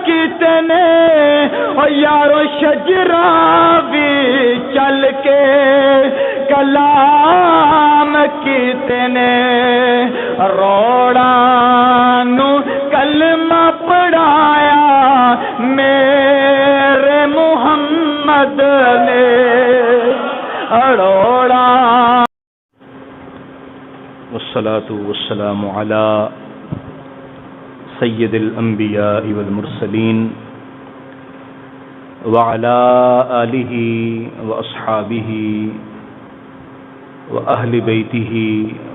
کتنے او یارو شجرا بھی چل کے کلام کتنے روڑا نو کلمہ پڑھایا میرے محمد نے اڑوڑا. والصلاة والسلام على سید الانبیاء والمرسلین وعلى آلہ واصحابہ واہل بیتہ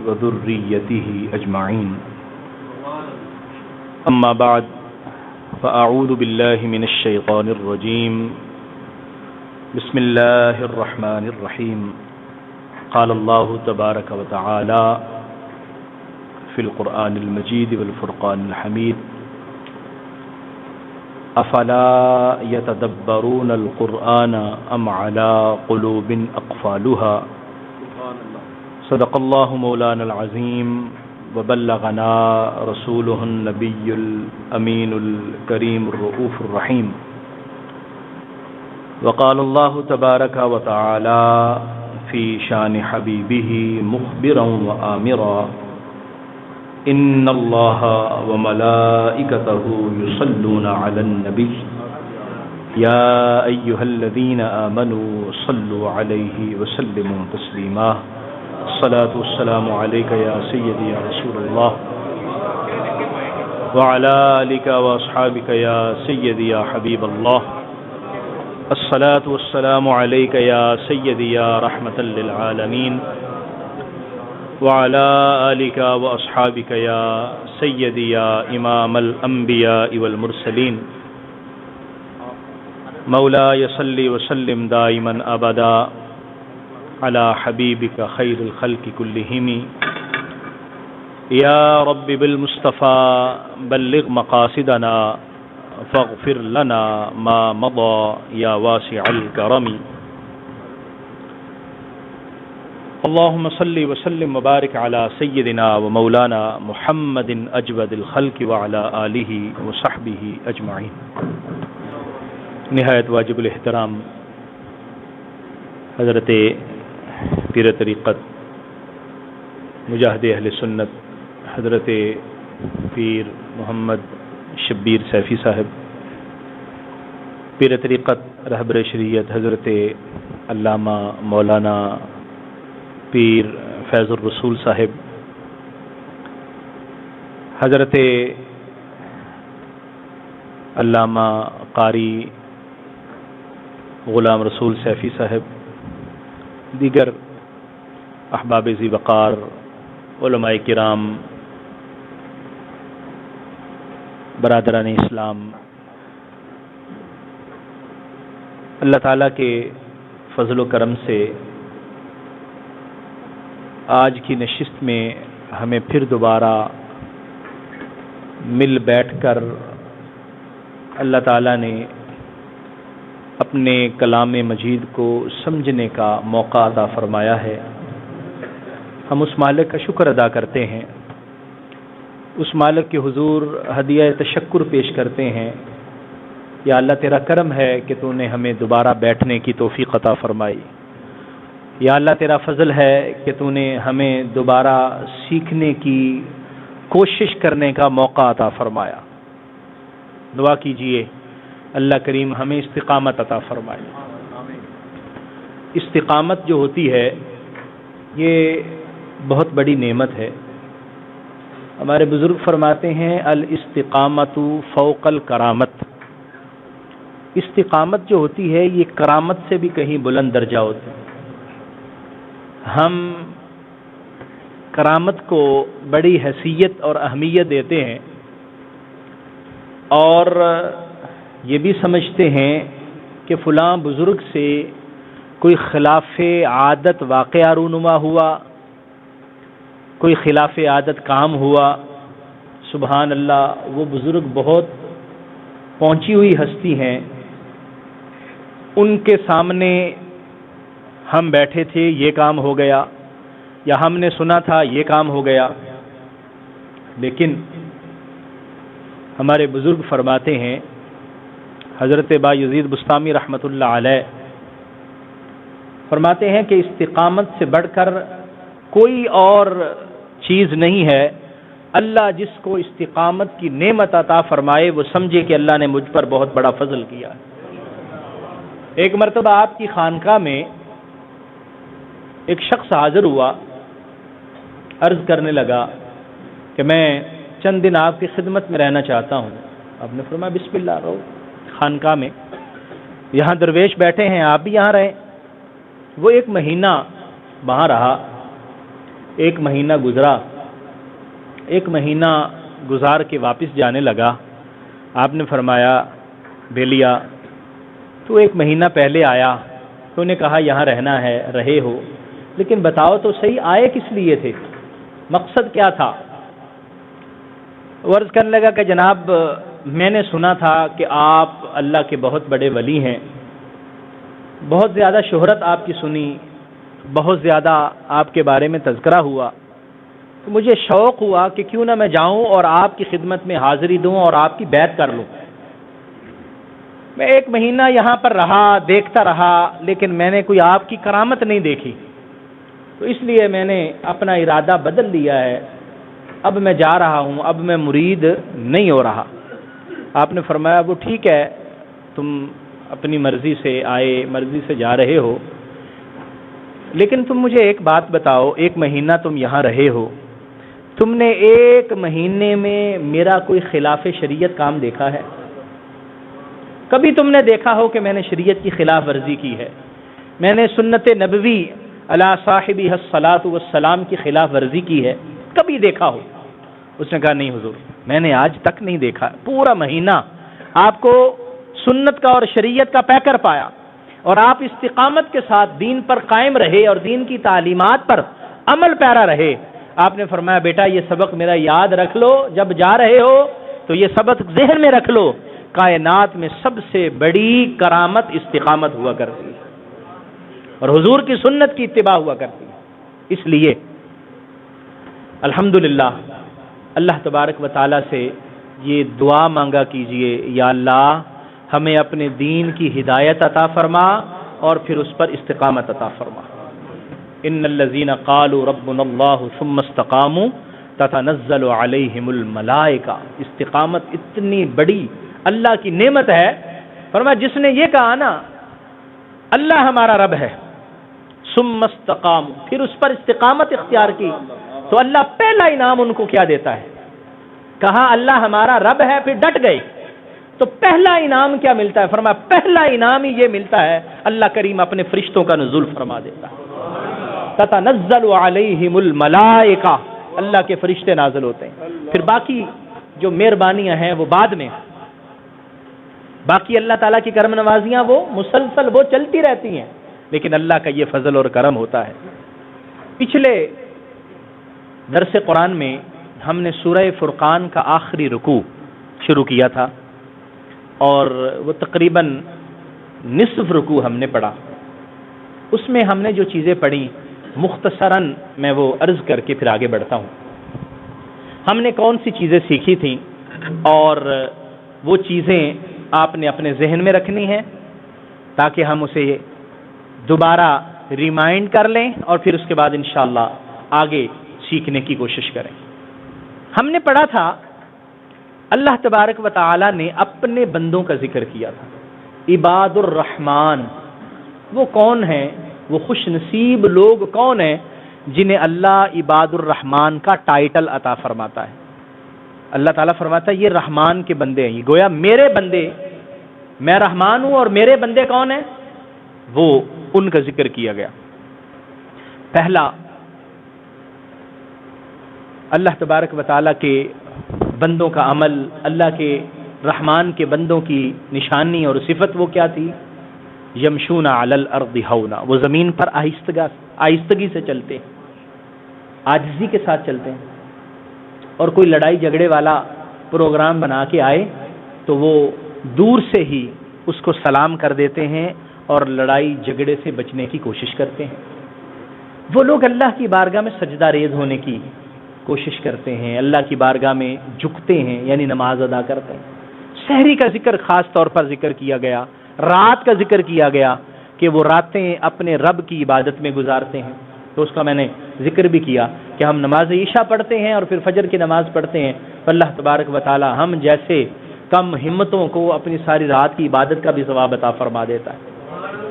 وذریتہ اجمعین. اما بعد فاعوذ باللہ من الشیطان الرجیم. بسم اللہ الرحمن الرحیم. قال اللہ تبارک وتعالی فی القرآن المجید والفرقان الحمید. افلا یتدبرون القرآن ام علی قلوب اقفالها. صدق اللہ مولانا العظیم وبلغنا رسوله النبی الامین الکریم الرؤوف الرحیم. وقال اللہ تبارک وتعالی فی شان حبیبہ مخبرا وآمرا ان اللہ وملائکتہ یصلون علی النبی یا ایہا الذین آمنوا صلوا علیہ وسلموا تسلیما. الصلاة والسلام علیک یا سیدی یا رسول اللہ وعلی آلک واصحابک یا سیدی یا حبیب اللہ. الصلاة والسلام علیک یا سیدی یا رحمة للعالمین وعلى آلك وأصحابك يا سيدي يا إمام الأنبياء والمرسلين. مولاي صل وسلم دائما أبدا على حبيبك خير الخلق كلهم. يا رب بالمصطفى بلغ مقاصدنا فاغفر لنا ما مضى يا واسع الكرم. اللهم صل وسلم وبارك على سيدنا ومولانا محمد اجود الخلق وعلى آلہ وصحبہ اجمعین. نہایت واجب الاحترام حضرت پیر طریقت مجاہد اہل سنت حضرت پیر محمد شبیر سیفی صاحب، پیر طریقت رہبر شریعت حضرت علامہ مولانا پیر فیض الرسول صاحب، حضرت علامہ قاری غلام رسول سیفی صاحب، دیگر احباب ذی وقار، علماء کرام، برادران اسلام، اللہ تعالیٰ کے فضل و کرم سے آج کی نشست میں ہمیں پھر دوبارہ مل بیٹھ کر اللہ تعالیٰ نے اپنے کلام مجید کو سمجھنے کا موقع عطا فرمایا ہے. ہم اس مالک کا شکر ادا کرتے ہیں، اس مالک کے حضور ہدیہ تشکر پیش کرتے ہیں. یا اللہ تیرا کرم ہے کہ تو نے ہمیں دوبارہ بیٹھنے کی توفیق عطا فرمائی. یا اللہ تیرا فضل ہے کہ تو نے ہمیں دوبارہ سیکھنے کی کوشش کرنے کا موقع عطا فرمایا. دعا کیجئے اللہ کریم ہمیں استقامت عطا فرمائے. استقامت جو ہوتی ہے یہ بہت بڑی نعمت ہے. ہمارے بزرگ فرماتے ہیں الاستقامت فوق الکرامت. استقامت جو ہوتی ہے یہ کرامت سے بھی کہیں بلند درجہ ہوتی ہے. ہم کرامت کو بڑی حیثیت اور اہمیت دیتے ہیں اور یہ بھی سمجھتے ہیں کہ فلاں بزرگ سے کوئی خلاف عادت واقعہ رونما ہوا، کوئی خلاف عادت کام ہوا. سبحان اللہ، وہ بزرگ بہت پہنچی ہوئی ہستی ہیں، ان کے سامنے ہم بیٹھے تھے یہ کام ہو گیا، یا ہم نے سنا تھا یہ کام ہو گیا. لیکن ہمارے بزرگ فرماتے ہیں حضرت با یزید بستامی رحمۃ اللہ علیہ فرماتے ہیں کہ استقامت سے بڑھ کر کوئی اور چیز نہیں ہے. اللہ جس کو استقامت کی نعمت عطا فرمائے وہ سمجھے کہ اللہ نے مجھ پر بہت بڑا فضل کیا. ایک مرتبہ آپ کی خانقاہ میں ایک شخص حاضر ہوا، عرض کرنے لگا کہ میں چند دن آپ کی خدمت میں رہنا چاہتا ہوں. آپ نے فرمایا بسم اللہ، رہو خانقاہ میں، یہاں درویش بیٹھے ہیں، آپ بھی یہاں رہیں. وہ ایک مہینہ وہاں رہا. ایک مہینہ گزرا، ایک مہینہ گزار کے واپس جانے لگا. آپ نے فرمایا بیلیا تو ایک مہینہ پہلے آیا، تو نے کہا یہاں رہنا ہے، رہے ہو، لیکن بتاؤ تو صحیح آئے کس لیے تھے، مقصد کیا تھا؟ عرض کرنے لگا کہ جناب میں نے سنا تھا کہ آپ اللہ کے بہت بڑے ولی ہیں، بہت زیادہ شہرت آپ کی سنی، بہت زیادہ آپ کے بارے میں تذکرہ ہوا، تو مجھے شوق ہوا کہ کیوں نہ میں جاؤں اور آپ کی خدمت میں حاضری دوں اور آپ کی بیعت کر لوں. میں ایک مہینہ یہاں پر رہا، دیکھتا رہا، لیکن میں نے کوئی آپ کی کرامت نہیں دیکھی، تو اس لیے میں نے اپنا ارادہ بدل لیا ہے. اب میں جا رہا ہوں، اب میں مرید نہیں ہو رہا. آپ نے فرمایا وہ ٹھیک ہے، تم اپنی مرضی سے آئے، مرضی سے جا رہے ہو، لیکن تم مجھے ایک بات بتاؤ، ایک مہینہ تم یہاں رہے ہو، تم نے ایک مہینے میں میرا کوئی خلاف شریعت کام دیکھا ہے؟ کبھی تم نے دیکھا ہو کہ میں نے شریعت کی خلاف ورزی کی ہے، میں نے سنت نبوی علی صاحبہ الصلاۃ والسلام کی خلاف ورزی کی ہے؟ کبھی دیکھا ہو؟ اس نے کہا نہیں حضور، میں نے آج تک نہیں دیکھا. پورا مہینہ آپ کو سنت کا اور شریعت کا پیکر پایا، اور آپ استقامت کے ساتھ دین پر قائم رہے اور دین کی تعلیمات پر عمل پیرا رہے. آپ نے فرمایا بیٹا یہ سبق میرا یاد رکھ لو، جب جا رہے ہو تو یہ سبق ذہن میں رکھ لو، کائنات میں سب سے بڑی کرامت استقامت ہوا کرتی ہے اور حضور کی سنت کی اتباع ہوا کرتی ہے. اس لیے الحمدللہ اللہ تبارک و تعالیٰ سے یہ دعا مانگا کیجئے، یا اللہ ہمیں اپنے دین کی ہدایت عطا فرما اور پھر اس پر استقامت عطا فرما. ان الذین قالوا ربنا اللہ ثم استقاموا تتنزل علیہم الملائکہ. استقامت اتنی بڑی اللہ کی نعمت ہے. فرمایا جس نے یہ کہا نا اللہ ہمارا رب ہے، ثم استقاموا، پھر اس پر استقامت اختیار کی، تو اللہ پہلا انعام ان کو کیا دیتا ہے؟ کہا اللہ ہمارا رب ہے، پھر ڈٹ گئے، تو پہلا انعام کیا ملتا ہے؟ فرمایا پہلا انعام ہی یہ ملتا ہے، اللہ کریم اپنے فرشتوں کا نزول فرما دیتا ہے. تتنزل علیہم الملائکہ، اللہ کے فرشتے نازل ہوتے ہیں. پھر باقی جو مہربانیاں ہیں وہ بعد میں، باقی اللہ تعالیٰ کی کرم نوازیاں وہ مسلسل وہ چلتی رہتی ہیں، لیکن اللہ کا یہ فضل اور کرم ہوتا ہے. پچھلے درس قرآن میں ہم نے سورہ فرقان کا آخری رکوع شروع کیا تھا، اور وہ تقریباً نصف رکوع ہم نے پڑھا. اس میں ہم نے جو چیزیں پڑھی مختصراً میں وہ عرض کر کے پھر آگے بڑھتا ہوں. ہم نے کون سی چیزیں سیکھی تھیں، اور وہ چیزیں آپ نے اپنے ذہن میں رکھنی ہیں تاکہ ہم اسے دوبارہ ریمائنڈ کر لیں اور پھر اس کے بعد انشاءاللہ آگے سیکھنے کی کوشش کریں. ہم نے پڑھا تھا اللہ تبارک و تعالی نے اپنے بندوں کا ذکر کیا تھا. عباد الرحمن وہ کون ہیں؟ وہ خوش نصیب لوگ کون ہیں جنہیں اللہ عباد الرحمن کا ٹائٹل عطا فرماتا ہے. اللہ تعالیٰ فرماتا ہے یہ رحمان کے بندے ہیں. یہ گویا میرے بندے، میں رحمان ہوں اور میرے بندے کون ہیں؟ وہ ان کا ذکر کیا گیا. پہلا اللہ تبارک و تعالیٰ کے بندوں کا عمل، اللہ کے رحمان کے بندوں کی نشانی اور صفت وہ کیا تھی؟ یمشون علی الارض ہونا، وہ زمین پر آہستگی سے چلتے ہیں، عاجزی کے ساتھ چلتے ہیں. اور کوئی لڑائی جھگڑے والا پروگرام بنا کے آئے تو وہ دور سے ہی اس کو سلام کر دیتے ہیں اور لڑائی جھگڑے سے بچنے کی کوشش کرتے ہیں. وہ لوگ اللہ کی بارگاہ میں سجدہ ریز ہونے کی کوشش کرتے ہیں، اللہ کی بارگاہ میں جھکتے ہیں، یعنی نماز ادا کرتے ہیں. سحری کا ذکر خاص طور پر ذکر کیا گیا، رات کا ذکر کیا گیا کہ وہ راتیں اپنے رب کی عبادت میں گزارتے ہیں. تو اس کا میں نے ذکر بھی کیا کہ ہم نماز عشاء پڑھتے ہیں اور پھر فجر کی نماز پڑھتے ہیں، تو اللہ تبارک و تعالی ہم جیسے کم ہمتوں کو اپنی ساری رات کی عبادت کا بھی ثواب عطا فرما دیتا ہے،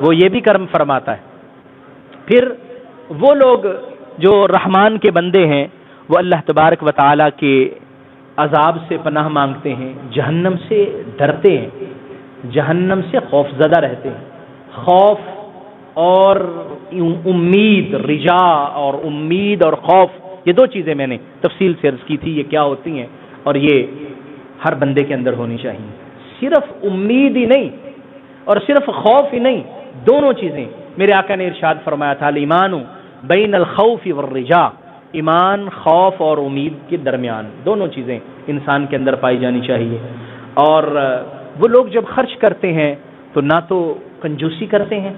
وہ یہ بھی کرم فرماتا ہے. پھر وہ لوگ جو رحمان کے بندے ہیں وہ اللہ تبارک و تعالی کے عذاب سے پناہ مانگتے ہیں، جہنم سے ڈرتے ہیں، جہنم سے خوف زدہ رہتے ہیں. خوف اور امید، رجا اور امید اور خوف، یہ دو چیزیں میں نے تفصیل سے عرض کی تھی یہ کیا ہوتی ہیں، اور یہ ہر بندے کے اندر ہونی چاہیے. صرف امید ہی نہیں اور صرف خوف ہی نہیں، دونوں چیزیں. میرے آقا نے ارشاد فرمایا تھا الایمان بین الخوف والرجاء، ایمان خوف اور امید کے درمیان، دونوں چیزیں انسان کے اندر پائی جانی چاہیے. اور وہ لوگ جب خرچ کرتے ہیں تو نہ تو کنجوسی کرتے ہیں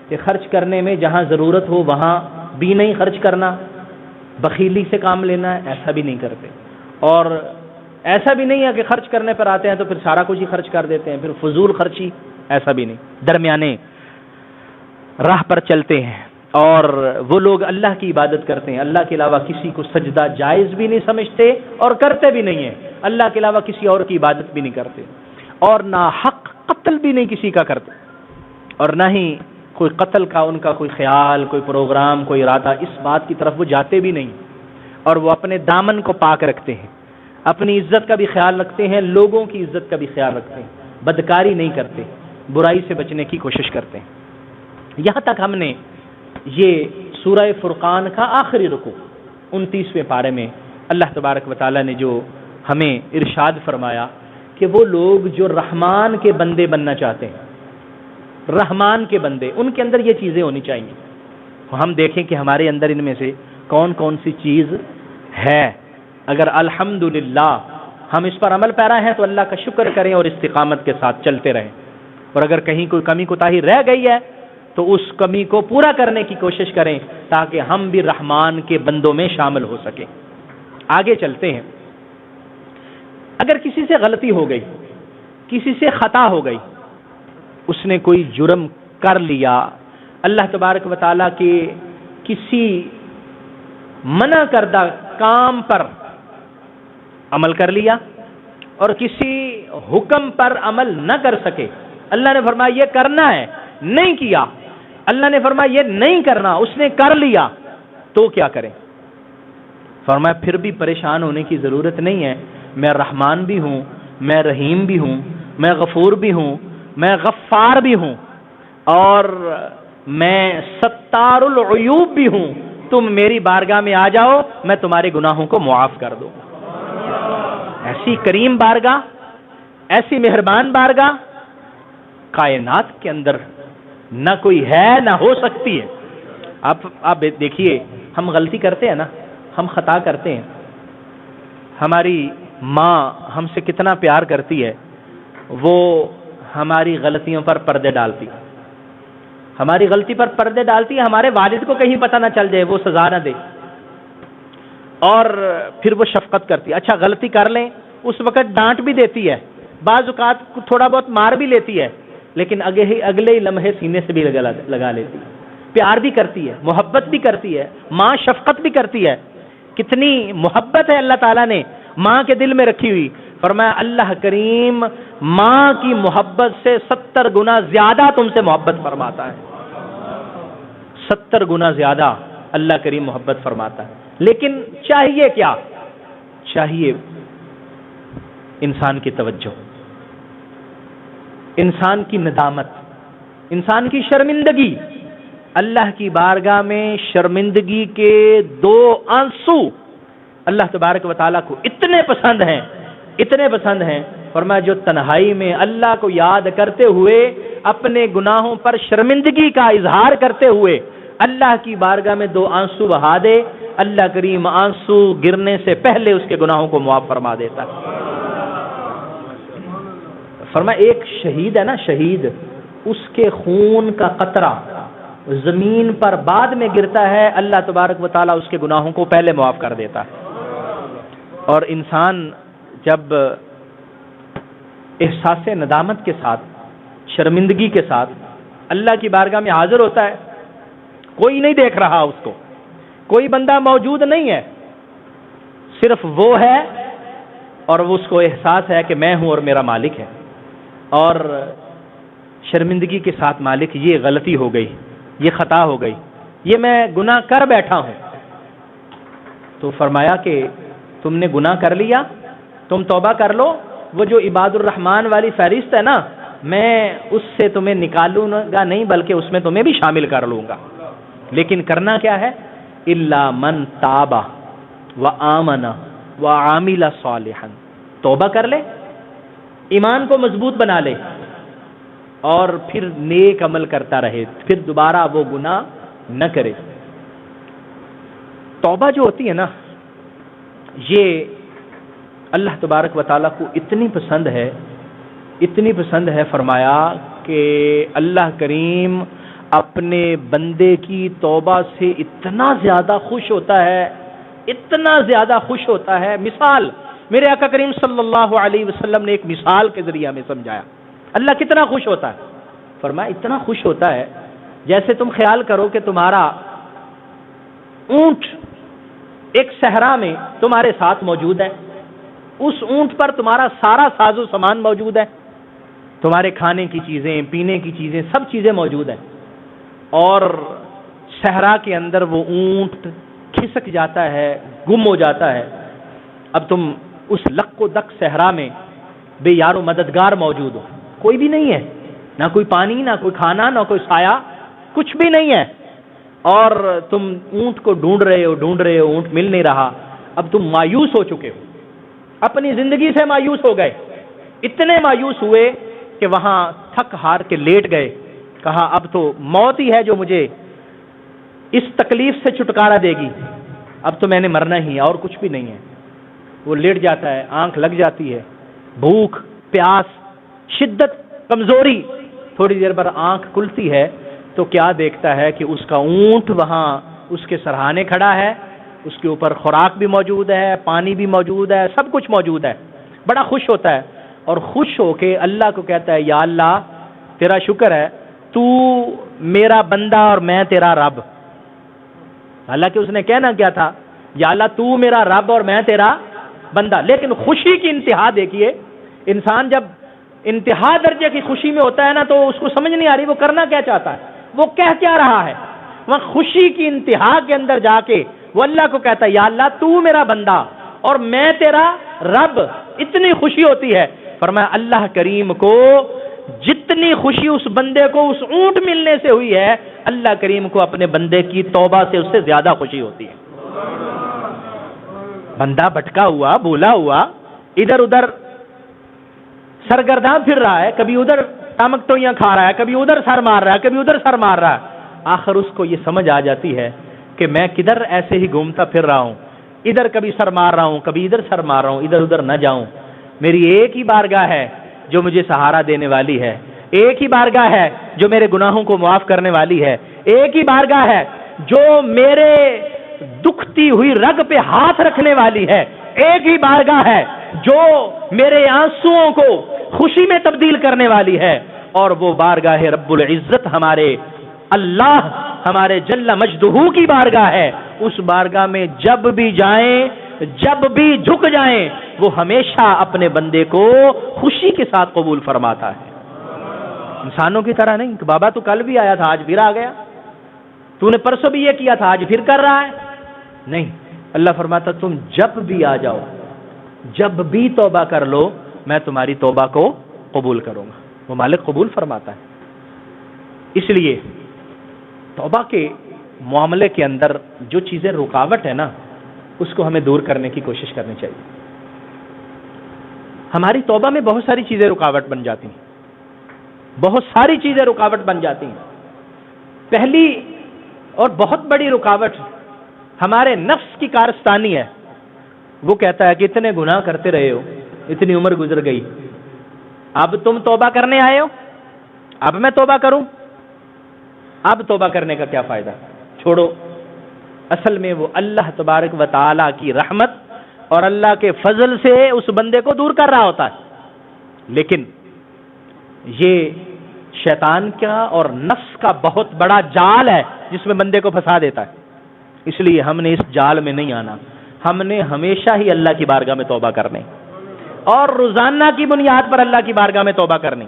کہ خرچ کرنے میں جہاں ضرورت ہو وہاں بھی نہیں خرچ کرنا، بخیلی سے کام لینا ہے، ایسا بھی نہیں کرتے. اور ایسا بھی نہیں ہے کہ خرچ کرنے پر آتے ہیں تو پھر سارا کچھ ہی خرچ کر دیتے ہیں، پھر فضول خرچی، ایسا بھی نہیں. درمیانے راہ پر چلتے ہیں. اور وہ لوگ اللہ کی عبادت کرتے ہیں، اللہ کے علاوہ کسی کو سجدہ جائز بھی نہیں سمجھتے اور کرتے بھی نہیں ہیں، اللہ کے علاوہ کسی اور کی عبادت بھی نہیں کرتے، اور نہ حق قتل بھی نہیں کسی کا کرتے، اور نہ ہی کوئی قتل کا ان کا کوئی خیال، کوئی پروگرام، کوئی ارادہ، اس بات کی طرف وہ جاتے بھی نہیں. اور وہ اپنے دامن کو پاک رکھتے ہیں، اپنی عزت کا بھی خیال رکھتے ہیں، لوگوں کی عزت کا بھی خیال رکھتے ہیں، بدکاری نہیں کرتے، برائی سے بچنے کی کوشش کرتے ہیں. یہاں تک ہم نے یہ سورہ فرقان کا آخری رکوع 29ویں پارے میں اللہ تبارک و تعالی نے جو ہمیں ارشاد فرمایا کہ وہ لوگ جو رحمان کے بندے بننا چاہتے ہیں، رحمان کے بندے، ان کے اندر یہ چیزیں ہونی چاہیے. ہم دیکھیں کہ ہمارے اندر ان میں سے کون کون سی چیز ہے. اگر الحمدللہ ہم اس پر عمل پیرا ہیں تو اللہ کا شکر کریں اور استقامت کے ساتھ چلتے رہیں، اور اگر کہیں کوئی کمی کوتاہی رہ گئی ہے تو اس کمی کو پورا کرنے کی کوشش کریں تاکہ ہم بھی رحمان کے بندوں میں شامل ہو سکیں. آگے چلتے ہیں. اگر کسی سے غلطی ہو گئی، کسی سے خطا ہو گئی، اس نے کوئی جرم کر لیا، اللہ تبارک و تعالیٰ کے کسی منع کردہ کام پر عمل کر لیا اور کسی حکم پر عمل نہ کر سکے، اللہ نے فرمایا یہ کرنا ہے، نہیں کیا، اللہ نے فرمایا یہ نہیں کرنا، اس نے کر لیا، تو کیا کریں؟ فرمایا پھر بھی پریشان ہونے کی ضرورت نہیں ہے، میں رحمان بھی ہوں، میں رحیم بھی ہوں، میں غفور بھی ہوں، میں غفار بھی ہوں، اور میں ستار العیوب بھی ہوں. تم میری بارگاہ میں آ جاؤ، میں تمہارے گناہوں کو معاف کر دوں. ایسی کریم بارگاہ، ایسی مہربان بارگاہ کائنات کے اندر نہ کوئی ہے نہ ہو سکتی ہے. آپ دیکھیے، ہم غلطی کرتے ہیں نا، ہم خطا کرتے ہیں. ہماری ماں ہم سے کتنا پیار کرتی ہے، وہ ہماری غلطیوں پر پردے ڈالتی، ہماری غلطی پر پردے ڈالتی ہے، ہمارے والد کو کہیں پتہ نہ چل جائے، وہ سزا نہ دے، اور پھر وہ شفقت کرتی ہے. اچھا غلطی کر لیں، اس وقت ڈانٹ بھی دیتی ہے، بعض اوقات تھوڑا بہت مار بھی لیتی ہے، لیکن اگلے ہی لمحے سینے سے بھی لگا لیتی ہے، پیار بھی کرتی ہے، محبت بھی کرتی ہے. ماں شفقت بھی کرتی ہے. کتنی محبت ہے اللہ تعالیٰ نے ماں کے دل میں رکھی ہوئی. فرمایا اللہ کریم ماں کی محبت سے 70 گنا زیادہ تم سے محبت فرماتا ہے، 70 گنا زیادہ اللہ کریم محبت فرماتا ہے. لیکن چاہیے کیا؟ چاہیے انسان کی توجہ، انسان کی ندامت، انسان کی شرمندگی. اللہ کی بارگاہ میں شرمندگی کے 2 آنسو اللہ تبارک و تعالیٰ کو اتنے پسند ہیں، اتنے پسند ہیں. فرمایا جو تنہائی میں اللہ کو یاد کرتے ہوئے اپنے گناہوں پر شرمندگی کا اظہار کرتے ہوئے اللہ کی بارگاہ میں 2 آنسو بہا دے، اللہ کریم آنسو گرنے سے پہلے اس کے گناہوں کو معاف فرما دیتا ہے. فرمایا ایک شہید ہے نا، شہید، اس کے خون کا قطرہ زمین پر بعد میں گرتا ہے، اللہ تبارک و تعالیٰ اس کے گناہوں کو پہلے معاف کر دیتا ہے. اور انسان جب احساس ندامت کے ساتھ، شرمندگی کے ساتھ اللہ کی بارگاہ میں حاضر ہوتا ہے. کوئی نہیں دیکھ رہا اس کو، کوئی بندہ موجود نہیں ہے، صرف وہ ہے اور اس کو احساس ہے کہ میں ہوں اور میرا مالک ہے. اور شرمندگی کے ساتھ مالک یہ غلطی ہو گئی، یہ خطا ہو گئی، یہ میں گناہ کر بیٹھا ہوں. تو فرمایا کہ تم نے گناہ کر لیا، تم توبہ کر لو. وہ جو عباد الرحمن والی فہرست ہے نا، میں اس سے تمہیں نکالوں گا نہیں، بلکہ اس میں تمہیں بھی شامل کر لوں گا. لیکن کرنا کیا ہے؟ الا من تاب وآمن وعمل صالحا. توبہ کر لے، ایمان کو مضبوط بنا لے اور پھر نیک عمل کرتا رہے، پھر دوبارہ وہ گناہ نہ کرے. توبہ جو ہوتی ہے نا، یہ اللہ تبارک و تعالیٰ کو اتنی پسند ہے، اتنی پسند ہے، فرمایا کہ اللہ کریم اپنے بندے کی توبہ سے اتنا زیادہ خوش ہوتا ہے، اتنا زیادہ خوش ہوتا ہے. مثال میرے آقا کریم صلی اللہ علیہ وسلم نے ایک مثال کے ذریعے ہمیں سمجھایا اللہ کتنا خوش ہوتا ہے. فرمایا اتنا خوش ہوتا ہے جیسے تم خیال کرو کہ تمہارا اونٹ ایک صحرا میں تمہارے ساتھ موجود ہے. اس اونٹ پر تمہارا سارا ساز و سامان موجود ہے، تمہارے کھانے کی چیزیں، پینے کی چیزیں، سب چیزیں موجود ہیں. اور صحرا کے اندر وہ اونٹ کھسک جاتا ہے، گم ہو جاتا ہے. اب تم اس لق و دق صحرا میں بے یار و مددگار موجود ہو، کوئی بھی نہیں ہے، نہ کوئی پانی، نہ کوئی کھانا، نہ کوئی سایہ، کچھ بھی نہیں ہے. اور تم اونٹ کو ڈھونڈ رہے ہو، اونٹ مل نہیں رہا. اب تم مایوس ہو چکے ہو، اپنی زندگی سے مایوس ہو گئے. اتنے مایوس ہوئے کہ وہاں تھک ہار کے لیٹ گئے. کہا اب تو موت ہی ہے جو مجھے اس تکلیف سے چھٹکارا دے گی، اب تو میں نے مرنا ہی ہے اور کچھ بھی نہیں ہے. وہ لیٹ جاتا ہے، آنکھ لگ جاتی ہے، بھوک، پیاس، شدت، کمزوری. تھوڑی دیر بعد آنکھ کھلتی ہے تو کیا دیکھتا ہے کہ اس کا اونٹ وہاں اس کے سرہانے کھڑا ہے، اس کے اوپر خوراک بھی موجود ہے، پانی بھی موجود ہے، سب کچھ موجود ہے. بڑا خوش ہوتا ہے اور خوش ہو کے اللہ کو کہتا ہے یا اللہ تیرا شکر ہے، تو میرا بندہ اور میں تیرا رب. حالانکہ اس نے کہنا کیا تھا؟ یا اللہ تو میرا رب اور میں تیرا بندہ. لیکن خوشی کی انتہا دیکھیے، انسان جب انتہا درجے کی خوشی میں ہوتا ہے نا تو اس کو سمجھ نہیں آ رہی وہ کرنا کیا چاہتا ہے، وہ کہہ کیا رہا ہے. وہ خوشی کی انتہا کے اندر جا کے وہ اللہ کو کہتا ہے یا اللہ تو میرا بندہ اور میں تیرا رب. اتنی خوشی ہوتی ہے. فرمایا اللہ کریم کو جتنی خوشی اس بندے کو اس اونٹ ملنے سے ہوئی ہے، اللہ کریم کو اپنے بندے کی توبہ سے اس سے زیادہ خوشی ہوتی ہے. بندہ بھٹکا ہوا، بھولا ہوا، ادھر ادھر سرگرداں پھر رہا ہے، کبھی ادھر ٹامک ٹوئیاں کھا رہا ہے، کبھی ادھر سر مار رہا ہے، کبھی ادھر سر مار رہا ہے. آخر اس کو یہ سمجھ آ جاتی ہے کہ میں کدھر ایسے ہی گھومتا پھر رہا ہوں، ادھر کبھی سر مار رہا ہوں، کبھی ادھر سر مار رہا ہوں، ادھر ادھر نہ جاؤں. میری ایک ہی بارگاہ ہے جو مجھے سہارا دینے والی ہے، ایک ہی بارگاہ ہے جو میرے گناہوں کو معاف کرنے والی ہے، ایک ہی بارگاہ ہے جو میرے دکھتی ہوئی رگ پہ ہاتھ رکھنے والی ہے، ایک ہی بارگاہ ہے جو میرے آنسوؤں کو خوشی میں تبدیل کرنے والی ہے. اور وہ بارگاہ رب العزت ہمارے اللہ، ہمارے جل مجدہ کی بارگاہ ہے. اس بارگاہ میں جب بھی جائیں، جب بھی جھک جائیں، وہ ہمیشہ اپنے بندے کو خوشی کے ساتھ قبول فرماتا ہے. انسانوں کی طرح نہیں کہ بابا تو کل بھی آیا تھا آج پھر آ گیا، تو نے پرسوں بھی یہ کیا تھا آج پھر کر رہا ہے. نہیں، اللہ فرماتا تم جب بھی آ جاؤ، جب بھی توبہ کر لو، میں تمہاری توبہ کو قبول کروں گا. وہ مالک قبول فرماتا ہے. اس لیے توبہ کے معاملے کے اندر جو چیزیں رکاوٹ ہے نا، اس کو ہمیں دور کرنے کی کوشش کرنی چاہیے. ہماری توبہ میں بہت ساری چیزیں رکاوٹ بن جاتی ہیں، بہت ساری چیزیں رکاوٹ بن جاتی ہیں. پہلی اور بہت بڑی رکاوٹ ہمارے نفس کی کارستانی ہے. وہ کہتا ہے کہ اتنے گناہ کرتے رہے ہو، اتنی عمر گزر گئی، اب تم توبہ کرنے آئے ہو، اب میں توبہ کروں، اب توبہ کرنے کا کیا فائدہ، چھوڑو. اصل میں وہ اللہ تبارک و تعالی کی رحمت اور اللہ کے فضل سے اس بندے کو دور کر رہا ہوتا ہے. لیکن یہ شیطان کا اور نفس کا بہت بڑا جال ہے جس میں بندے کو پھنسا دیتا ہے. اس لیے ہم نے اس جال میں نہیں آنا. ہم نے ہمیشہ ہی اللہ کی بارگاہ میں توبہ کرنی اور روزانہ کی بنیاد پر اللہ کی بارگاہ میں توبہ کرنی.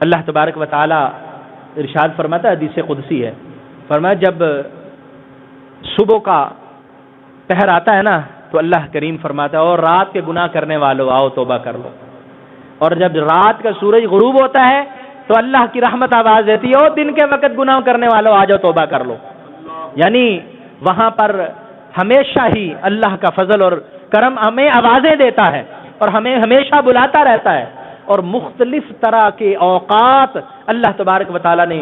اللہ تبارک و تعالی ارشاد فرماتا ہے، حدیث قدسی ہے، فرمایا جب صبح کا پہر آتا ہے نا تو اللہ کریم فرماتا ہے اور رات کے گناہ کرنے والوں آؤ توبہ کر لو. اور جب رات کا سورج غروب ہوتا ہے تو اللہ کی رحمت آواز دیتی ہے اور دن کے وقت گناہ کرنے والوں آ جاؤ توبہ کر لو. یعنی وہاں پر ہمیشہ ہی اللہ کا فضل اور کرم ہمیں آوازیں دیتا ہے اور ہمیں ہمیشہ بلاتا رہتا ہے. اور مختلف طرح کے اوقات اللہ تبارک و تعالیٰ نے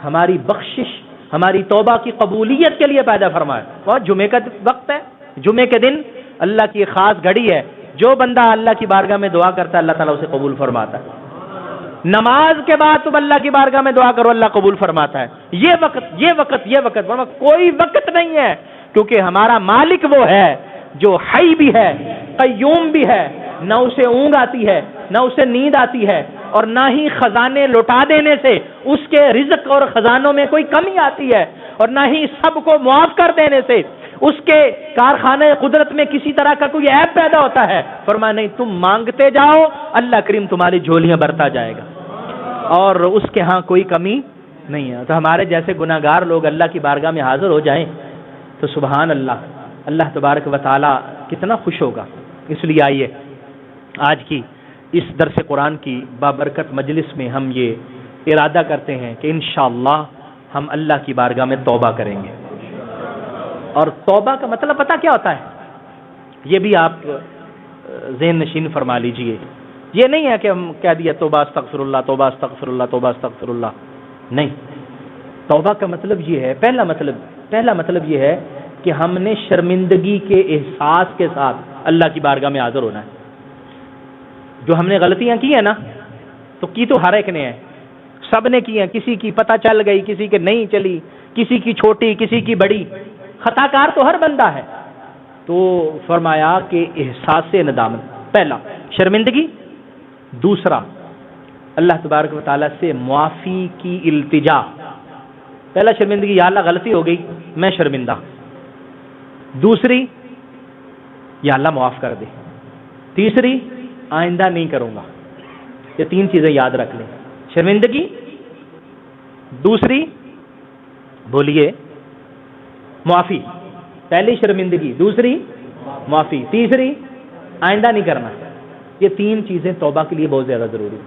ہماری بخشش، ہماری توبہ کی قبولیت کے لیے پیدا فرمایا. وہ جمعے کا وقت ہے، جمعے کے دن اللہ کی خاص گھڑی ہے. جو بندہ اللہ کی بارگاہ میں دعا کرتا ہے اللہ تعالیٰ اسے قبول فرماتا ہے. نماز کے بعد تم اللہ کی بارگاہ میں دعا کرو اللہ قبول فرماتا ہے. یہ وقت کوئی وقت نہیں ہے، کیونکہ ہمارا مالک وہ ہے جو حی بھی ہے، قیوم بھی ہے. نہ اسے اونگ آتی ہے، نہ اسے نیند آتی ہے، اور نہ ہی خزانے لوٹا دینے سے اس کے رزق اور خزانوں میں کوئی کمی آتی ہے، اور نہ ہی سب کو معاف کر دینے سے اس کے کارخانے قدرت میں کسی طرح کا کوئی عیب پیدا ہوتا ہے. فرمایا نہیں، تم مانگتے جاؤ اللہ کریم تمہاری جھولیاں برتا جائے گا اور اس کے ہاں کوئی کمی نہیں ہے. تو ہمارے جیسے گناہگار لوگ اللہ کی بارگاہ میں حاضر ہو جائیں تو سبحان اللہ، اللہ تبارک و تعالی کتنا خوش ہوگا. اس لیے آئیے آج کی اس درس قرآن کی بابرکت مجلس میں ہم یہ ارادہ کرتے ہیں کہ انشاءاللہ ہم اللہ کی بارگاہ میں توبہ کریں گے. اور توبہ کا مطلب پتہ کیا ہوتا ہے؟ یہ بھی آپ ذہن نشین فرما لیجئے. یہ نہیں ہے کہ ہم کہہ دیا توبہ استغفر اللہ، توبہ استغفر اللہ، توبہ استغفر اللہ. نہیں، توبہ کا مطلب یہ ہے، پہلا مطلب یہ ہے کہ ہم نے شرمندگی کے احساس کے ساتھ اللہ کی بارگاہ میں حاضر ہونا ہے. جو ہم نے غلطیاں کی ہیں نا، تو کی تو ہر ایک نے ہے، سب نے کی ہیں. کسی کی پتہ چل گئی، کسی کے نہیں چلی، کسی کی چھوٹی، کسی کی بڑی. خطا کار تو ہر بندہ ہے. تو فرمایا کہ احساس ندامت پہلا شرمندگی، دوسرا اللہ تبارک و تعالیٰ سے معافی کی التجا. پہلا شرمندگی، یا اللہ غلطی ہو گئی میں شرمندہ. دوسری، یا اللہ معاف کر دے. تیسری، آئندہ نہیں کروں گا. یہ تین چیزیں یاد رکھ لیں، شرمندگی، دوسری بولیے معافی. پہلی شرمندگی، دوسری معافی، تیسری آئندہ نہیں کرنا. یہ تین چیزیں توبہ کے لیے بہت زیادہ ضروری.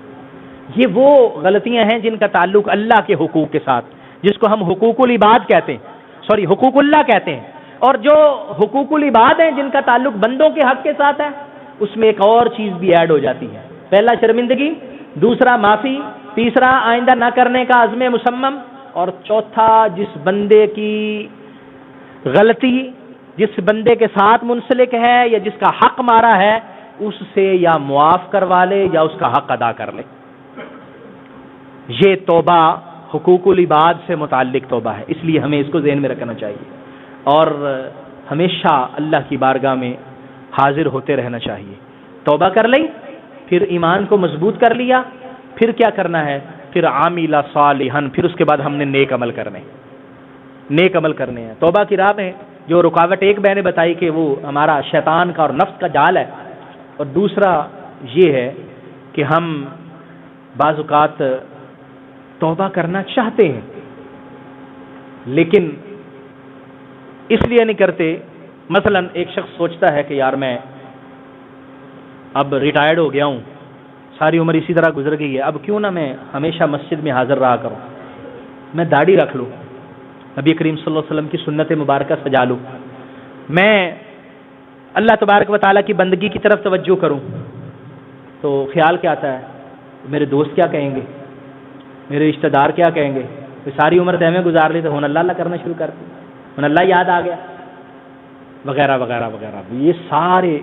یہ وہ غلطیاں ہیں جن کا تعلق اللہ کے حقوق کے ساتھ، جس کو ہم حقوق العباد کہتے ہیں، حقوق اللہ کہتے ہیں. اور جو حقوق العباد ہیں جن کا تعلق بندوں کے حق کے ساتھ ہے، اس میں ایک اور چیز بھی ایڈ ہو جاتی ہے. پہلا شرمندگی، دوسرا معافی، تیسرا آئندہ نہ کرنے کا عزم مصمم، اور چوتھا جس بندے کی غلطی جس بندے کے ساتھ منسلک ہے یا جس کا حق مارا ہے اس سے یا معاف کروا لے یا اس کا حق ادا کر لے. یہ توبہ حقوق العباد سے متعلق توبہ ہے. اس لیے ہمیں اس کو ذہن میں رکھنا چاہیے اور ہمیشہ اللہ کی بارگاہ میں حاضر ہوتے رہنا چاہیے. توبہ کر لی، پھر ایمان کو مضبوط کر لیا، پھر کیا کرنا ہے؟ پھر عامل صالحا، پھر اس کے بعد ہم نے نیک عمل کرنے ہیں. توبہ کی راہ میں جو رکاوٹ ایک میں نے بتائی کہ وہ ہمارا شیطان کا اور نفس کا جال ہے، اور دوسرا یہ ہے کہ ہم بعض اوقات توبہ کرنا چاہتے ہیں لیکن اس لیے نہیں کرتے. مثلا ایک شخص سوچتا ہے کہ یار میں اب ریٹائرڈ ہو گیا ہوں، ساری عمر اسی طرح گزر گئی ہے، اب کیوں نہ میں ہمیشہ مسجد میں حاضر رہا کروں، میں داڑھی رکھ لوں، نبی کریم صلی اللہ علیہ وسلم کی سنت مبارکہ سجا لوں، میں اللہ تبارک و تعالیٰ کی بندگی کی طرف توجہ کروں. تو خیال کیا آتا ہے؟ میرے دوست کیا کہیں گے، میرے رشتہ دار کیا کہیں گے، ساری عمر تیمے گزار لی تو ہوں اللہ کرنا شروع کر دیا، ہوں اللہ یاد آ گیا، وغیرہ وغیرہ وغیرہ. یہ سارے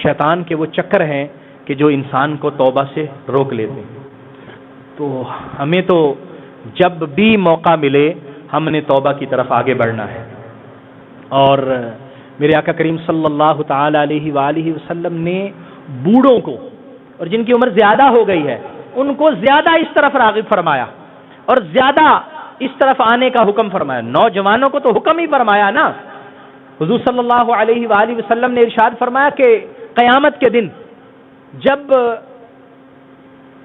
شیطان کے وہ چکر ہیں کہ جو انسان کو توبہ سے روک لیتے ہیں. تو ہمیں تو جب بھی موقع ملے ہم نے توبہ کی طرف آگے بڑھنا ہے. اور میرے آقا کریم صلی اللہ تعالی علیہ وآلہ وسلم نے بوڑھوں کو اور جن کی عمر زیادہ ہو گئی ہے ان کو زیادہ اس طرف راغب فرمایا اور زیادہ اس طرف آنے کا حکم فرمایا. نوجوانوں کو تو حکم ہی فرمایا نا. حضور صلی اللہ علیہ وآلہ وسلم نے ارشاد فرمایا کہ قیامت کے دن جب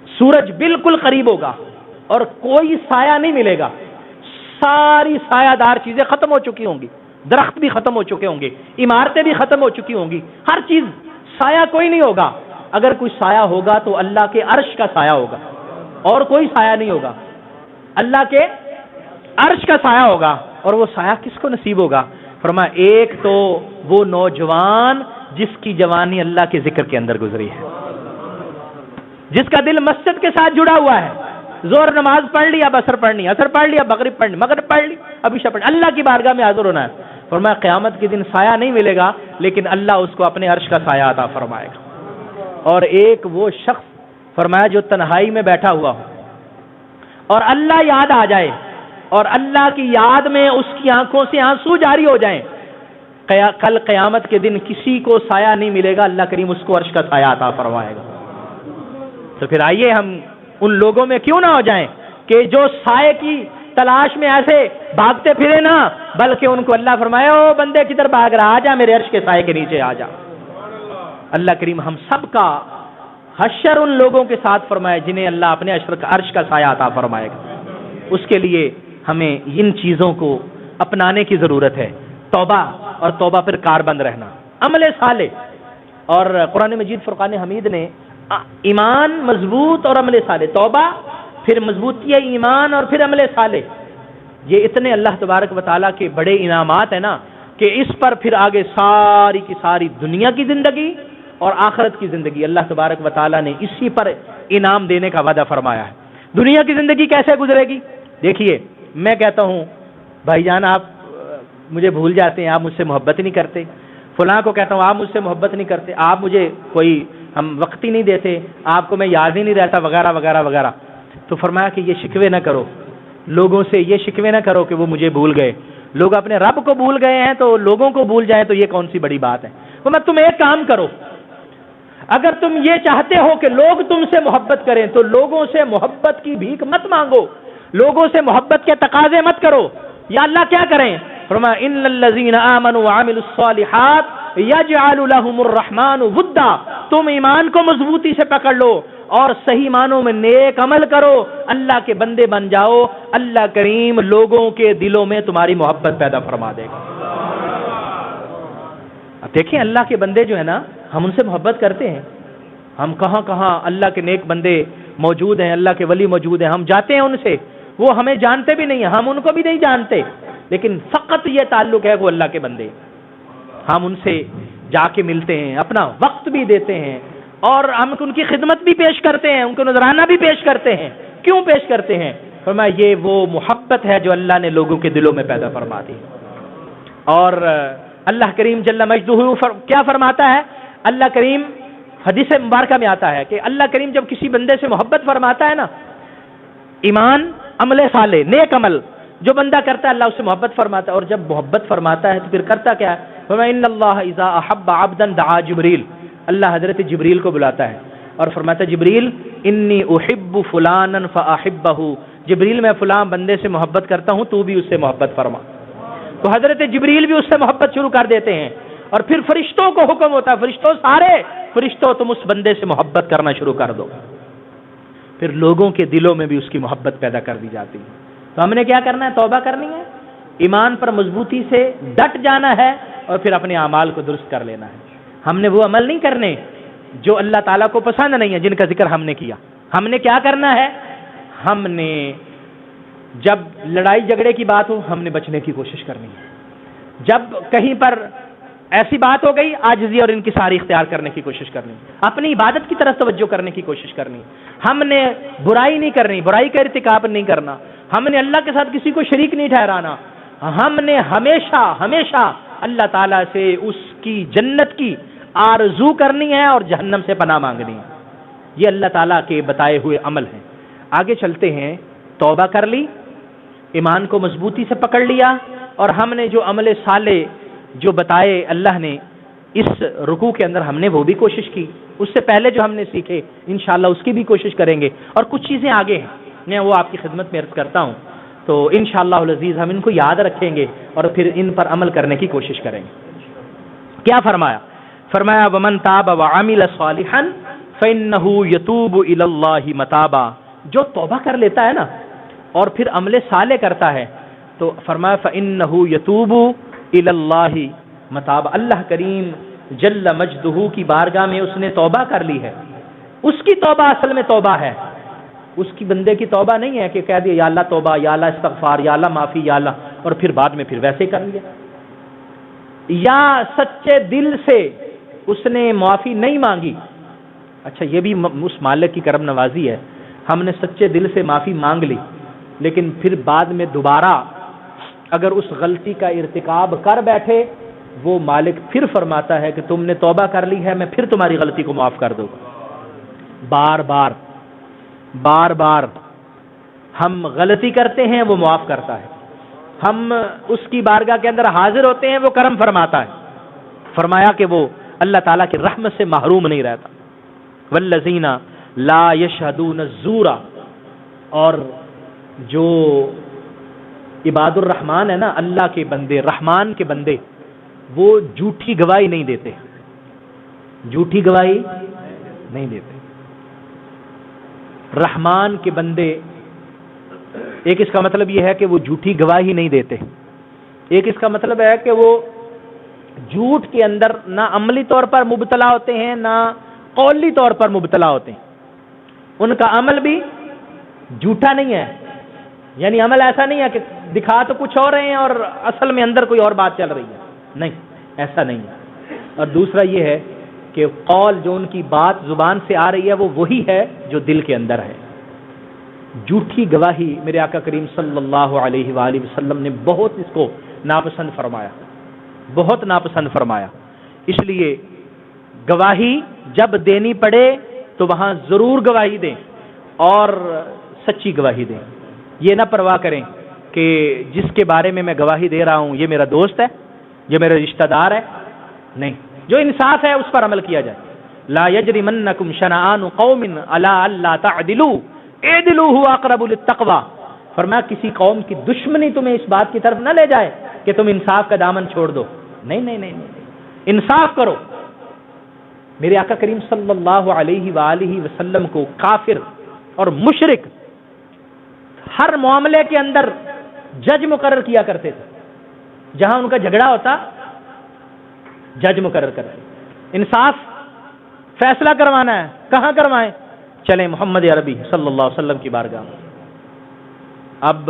سورج بالکل قریب ہوگا اور کوئی سایہ نہیں ملے گا، ساری سایہ دار چیزیں ختم ہو چکی ہوں گی، درخت بھی ختم ہو چکے ہوں گے، عمارتیں بھی ختم ہو چکی ہوں گی، ہر چیز، سایہ کوئی نہیں ہوگا. اگر کوئی سایہ ہوگا تو اللہ کے عرش کا سایہ ہوگا اور کوئی سایہ نہیں ہوگا، اللہ کے عرش کا سایہ ہوگا. اور وہ سایہ کس کو نصیب ہوگا؟ فرمایا ایک تو وہ نوجوان جس کی جوانی اللہ کے ذکر کے اندر گزری ہے، جس کا دل مسجد کے ساتھ جڑا ہوا ہے، زور نماز پڑھ لی، اب عصر پڑھنی، عصر پڑھ لی، اب مغرب پڑھنی، مغرب پڑھ لی، اب عشاء پڑھنی، اللہ کی بارگاہ میں حاضر ہونا ہے. فرمایا قیامت کے دن سایہ نہیں ملے گا لیکن اللہ اس کو اپنے عرش کا سایہ عطا فرمائے گا. اور ایک وہ شخص فرمایا جو تنہائی میں بیٹھا ہوا ہو اور اللہ یاد آ جائے اور اللہ کی یاد میں اس کی آنکھوں سے آنسو جاری ہو جائیں، کل قیامت کے دن کسی کو سایہ نہیں ملے گا، اللہ کریم اس کو عرش کا سایہ عطا فرمائے گا. تو پھر آئیے ہم ان لوگوں میں کیوں نہ ہو جائیں کہ جو سائے کی تلاش میں ایسے بھاگتے پھرے نا، بلکہ ان کو اللہ فرمائے او بندے کدھر بھاگ رہا، آ جا میرے عرش کے سائے کے نیچے آ جا. اللہ کریم ہم سب کا حشر ان لوگوں کے ساتھ فرمائے جنہیں اللہ اپنے عرش کا سایہ عطا فرمائے گا. اس کے لیے ہمیں ان چیزوں کو اپنانے کی ضرورت ہے. توبہ اور توبہ پر کاربند رہنا، عمل صالح. اور قرآن مجید فرقان حمید نے ایمان مضبوط اور عمل صالح، توبہ پھر مضبوطی ایمان اور پھر عمل صالح، یہ اتنے اللہ تبارک و تعالیٰ کے بڑے انعامات ہیں نا کہ اس پر پھر آگے ساری کی ساری دنیا کی زندگی اور آخرت کی زندگی اللہ تبارک و تعالیٰ نے اسی پر انعام دینے کا وعدہ فرمایا ہے. دنیا کی زندگی کیسے گزرے گی؟ دیکھیے میں کہتا ہوں بھائی جان آپ مجھے بھول جاتے ہیں، آپ مجھ سے محبت ہی نہیں کرتے، فلاں کو کہتا ہوں آپ مجھ سے محبت نہیں کرتے، آپ مجھے کوئی ہم وقت ہی نہیں دیتے، آپ کو میں یاد ہی نہیں رہتا وغیرہ وغیرہ وغیرہ. تو فرمایا کہ یہ شکوے نہ کرو، لوگوں سے یہ شکوے نہ کرو کہ وہ مجھے بھول گئے. لوگ اپنے رب کو بھول گئے ہیں تو لوگوں کو بھول جائیں تو یہ کون سی بڑی بات ہے. فرمایا تم ایک کام کرو، اگر تم یہ چاہتے ہو کہ لوگ تم سے محبت کریں تو لوگوں سے محبت کی بھیک مت مانگو، لوگوں سے محبت کے تقاضے مت کرو. یا اللہ کیا کریں؟ فرمایا ان الذین آمنوا وعملوا الصالحات یجعل لهم الرحمن ودا. تم ایمان کو مضبوطی سے پکڑ لو اور صحیح معنوں میں نیک عمل کرو، اللہ کے بندے بن جاؤ، اللہ کریم لوگوں کے دلوں میں تمہاری محبت پیدا فرما دے گا. اب دیکھیں اللہ کے بندے جو ہے نا، ہم ان سے محبت کرتے ہیں، ہم کہاں کہاں اللہ کے نیک بندے موجود ہیں، اللہ کے ولی موجود ہیں، ہم جاتے ہیں ان سے، وہ ہمیں جانتے بھی نہیں ہیں، ہم ان کو بھی نہیں جانتے، لیکن فقط یہ تعلق ہے وہ اللہ کے بندے، ہم ان سے جا کے ملتے ہیں، اپنا وقت بھی دیتے ہیں اور ہم ان کی خدمت بھی پیش کرتے ہیں، ان کو نذرانہ بھی پیش کرتے ہیں. کیوں پیش کرتے ہیں؟ فرمایا یہ وہ محبت ہے جو اللہ نے لوگوں کے دلوں میں پیدا فرما دی. اور اللہ کریم جل مجدہ کیا فرماتا ہے؟ اللہ کریم حدیث مبارکہ میں آتا ہے کہ اللہ کریم جب کسی بندے سے محبت فرماتا ہے نا، ایمان، عمل صالح، نیک عمل جو بندہ کرتا ہے اللہ اس سے محبت فرماتا ہے. اور جب محبت فرماتا ہے تو پھر کرتا کیا ہے؟ فرمایا ان اللہ اذا احب عبدا دعا جبریل. اللہ حضرت جبریل کو بلاتا ہے اور فرماتا ہے جبریل انی احب فلانا فاحبہ، جبریل میں فلاں بندے سے محبت کرتا ہوں تو بھی اس سے محبت فرما. تو حضرت جبریل بھی اس سے محبت شروع کر دیتے ہیں اور پھر فرشتوں کو حکم ہوتا ہے، فرشتوں سارے فرشتوں تم اس بندے سے محبت کرنا شروع کر دو. پھر لوگوں کے دلوں میں بھی اس کی محبت پیدا کر دی جاتی ہے. تو ہم نے کیا کرنا ہے؟ توبہ کرنی ہے، ایمان پر مضبوطی سے ڈٹ جانا ہے اور پھر اپنے اعمال کو درست کر لینا ہے. ہم نے وہ عمل نہیں کرنے جو اللہ تعالیٰ کو پسند نہیں ہے، جن کا ذکر ہم نے کیا. ہم نے کیا کرنا ہے؟ ہم نے جب لڑائی جھگڑے کی بات ہو ہم نے بچنے کی کوشش کرنی ہے. جب کہیں پر ایسی بات ہو گئی عاجزی اور انکساری اختیار کرنے کی کوشش کرنی، اپنی عبادت کی طرف توجہ کرنے کی کوشش کرنی. ہم نے برائی نہیں کرنی، برائی کا ارتکاب نہیں کرنا. ہم نے اللہ کے ساتھ کسی کو شریک نہیں ٹھہرانا. ہم نے ہمیشہ ہمیشہ اللہ تعالیٰ سے اس کی جنت کی آرزو کرنی ہے اور جہنم سے پناہ مانگنی ہے. یہ اللہ تعالیٰ کے بتائے ہوئے عمل ہیں. آگے چلتے ہیں. توبہ کر لی، ایمان کو مضبوطی سے پکڑ لیا اور ہم نے جو عمل صالح جو بتائے اللہ نے اس رکوع کے اندر ہم نے وہ بھی کوشش کی، اس سے پہلے جو ہم نے سیکھے انشاءاللہ اس کی بھی کوشش کریں گے، اور کچھ چیزیں آگے ہیں میں وہ آپ کی خدمت میں عرض کرتا ہوں، تو انشاءاللہ العزیز ہم ان کو یاد رکھیں گے اور پھر ان پر عمل کرنے کی کوشش کریں گے۔ کیا فرمایا؟ فرمایا ومن تاب وعمل صالحا فإنه يتوب إلى الله متابا، جو توبہ کر لیتا ہے نا اور پھر عمل صالح کرتا ہے تو فرمایا فإنه يتوب إلى الله متابا، اللہ کریم جل مجدہ کی بارگاہ میں اس نے توبہ کر لی ہے۔ اس کی توبہ اصل میں توبہ ہے، اس کی بندے کی توبہ نہیں ہے کہ کہہ دیا یا اللہ توبہ، یا اللہ استغفار، یا اللہ معافی، یا اللہ، اور پھر بعد میں پھر ویسے کر لیا، یا سچے دل سے اس نے معافی نہیں مانگی۔ اچھا یہ بھی اس مالک کی کرم نوازی ہے، ہم نے سچے دل سے معافی مانگ لی لیکن پھر بعد میں دوبارہ اگر اس غلطی کا ارتکاب کر بیٹھے، وہ مالک پھر فرماتا ہے کہ تم نے توبہ کر لی ہے، میں پھر تمہاری غلطی کو معاف کر دوں گا۔ بار بار ہم غلطی کرتے ہیں، وہ معاف کرتا ہے، ہم اس کی بارگاہ کے اندر حاضر ہوتے ہیں، وہ کرم فرماتا ہے۔ فرمایا کہ وہ اللہ تعالیٰ کی رحمت سے محروم نہیں رہتا۔ والذین لا یشہدون الزور، اور جو عباد الرحمن ہے نا، اللہ کے بندے، رحمان کے بندے، وہ جھوٹی گواہی نہیں دیتے، جھوٹی گواہی نہیں دیتے۔ رحمان کے بندے، ایک اس کا مطلب یہ ہے کہ وہ جھوٹی گواہی نہیں دیتے، ایک اس کا مطلب ہے کہ وہ جھوٹ کے اندر نہ عملی طور پر مبتلا ہوتے ہیں نہ قولی طور پر مبتلا ہوتے ہیں، ان کا عمل بھی جھوٹا نہیں ہے، یعنی عمل ایسا نہیں ہے کہ دکھا تو کچھ اور رہے ہیں اور اصل میں اندر کوئی اور بات چل رہی ہے، نہیں، ایسا نہیں ہے۔ اور دوسرا یہ ہے کہ قول جو ان کی بات زبان سے آ رہی ہے وہ وہی ہے جو دل کے اندر ہے۔ جھوٹی گواہی میرے آقا کریم صلی اللہ علیہ وآلہ وسلم نے بہت اس کو ناپسند فرمایا، بہت ناپسند فرمایا۔ اس لیے گواہی جب دینی پڑے تو وہاں ضرور گواہی دیں اور سچی گواہی دیں، یہ نہ پرواہ کریں کہ جس کے بارے میں میں گواہی دے رہا ہوں یہ میرا دوست ہے، یہ میرا رشتہ دار ہے، نہیں، جو انصاف ہے اس پر عمل کیا جائے۔ لا یجرمنکم شنآن قوم علی الا تعدلوا اعدلوا هو اقرب للتقوی، فرمایا کسی قوم کی دشمنی تمہیں اس بات کی طرف نہ لے جائے کہ تم انصاف کا دامن چھوڑ دو، نہیں نہیں نہیں نہیں، انصاف کرو۔ میرے آقا کریم صلی اللہ علیہ وآلہ وسلم کو کافر اور مشرک ہر معاملے کے اندر جج مقرر کیا کرتے تھے، جہاں ان کا جھگڑا ہوتا جج مقرر کرتے، انصاف فیصلہ کروانا ہے، کہاں کروائیں؟ چلیں محمد عربی صلی اللہ علیہ وسلم کی بارگاہ میں۔ اب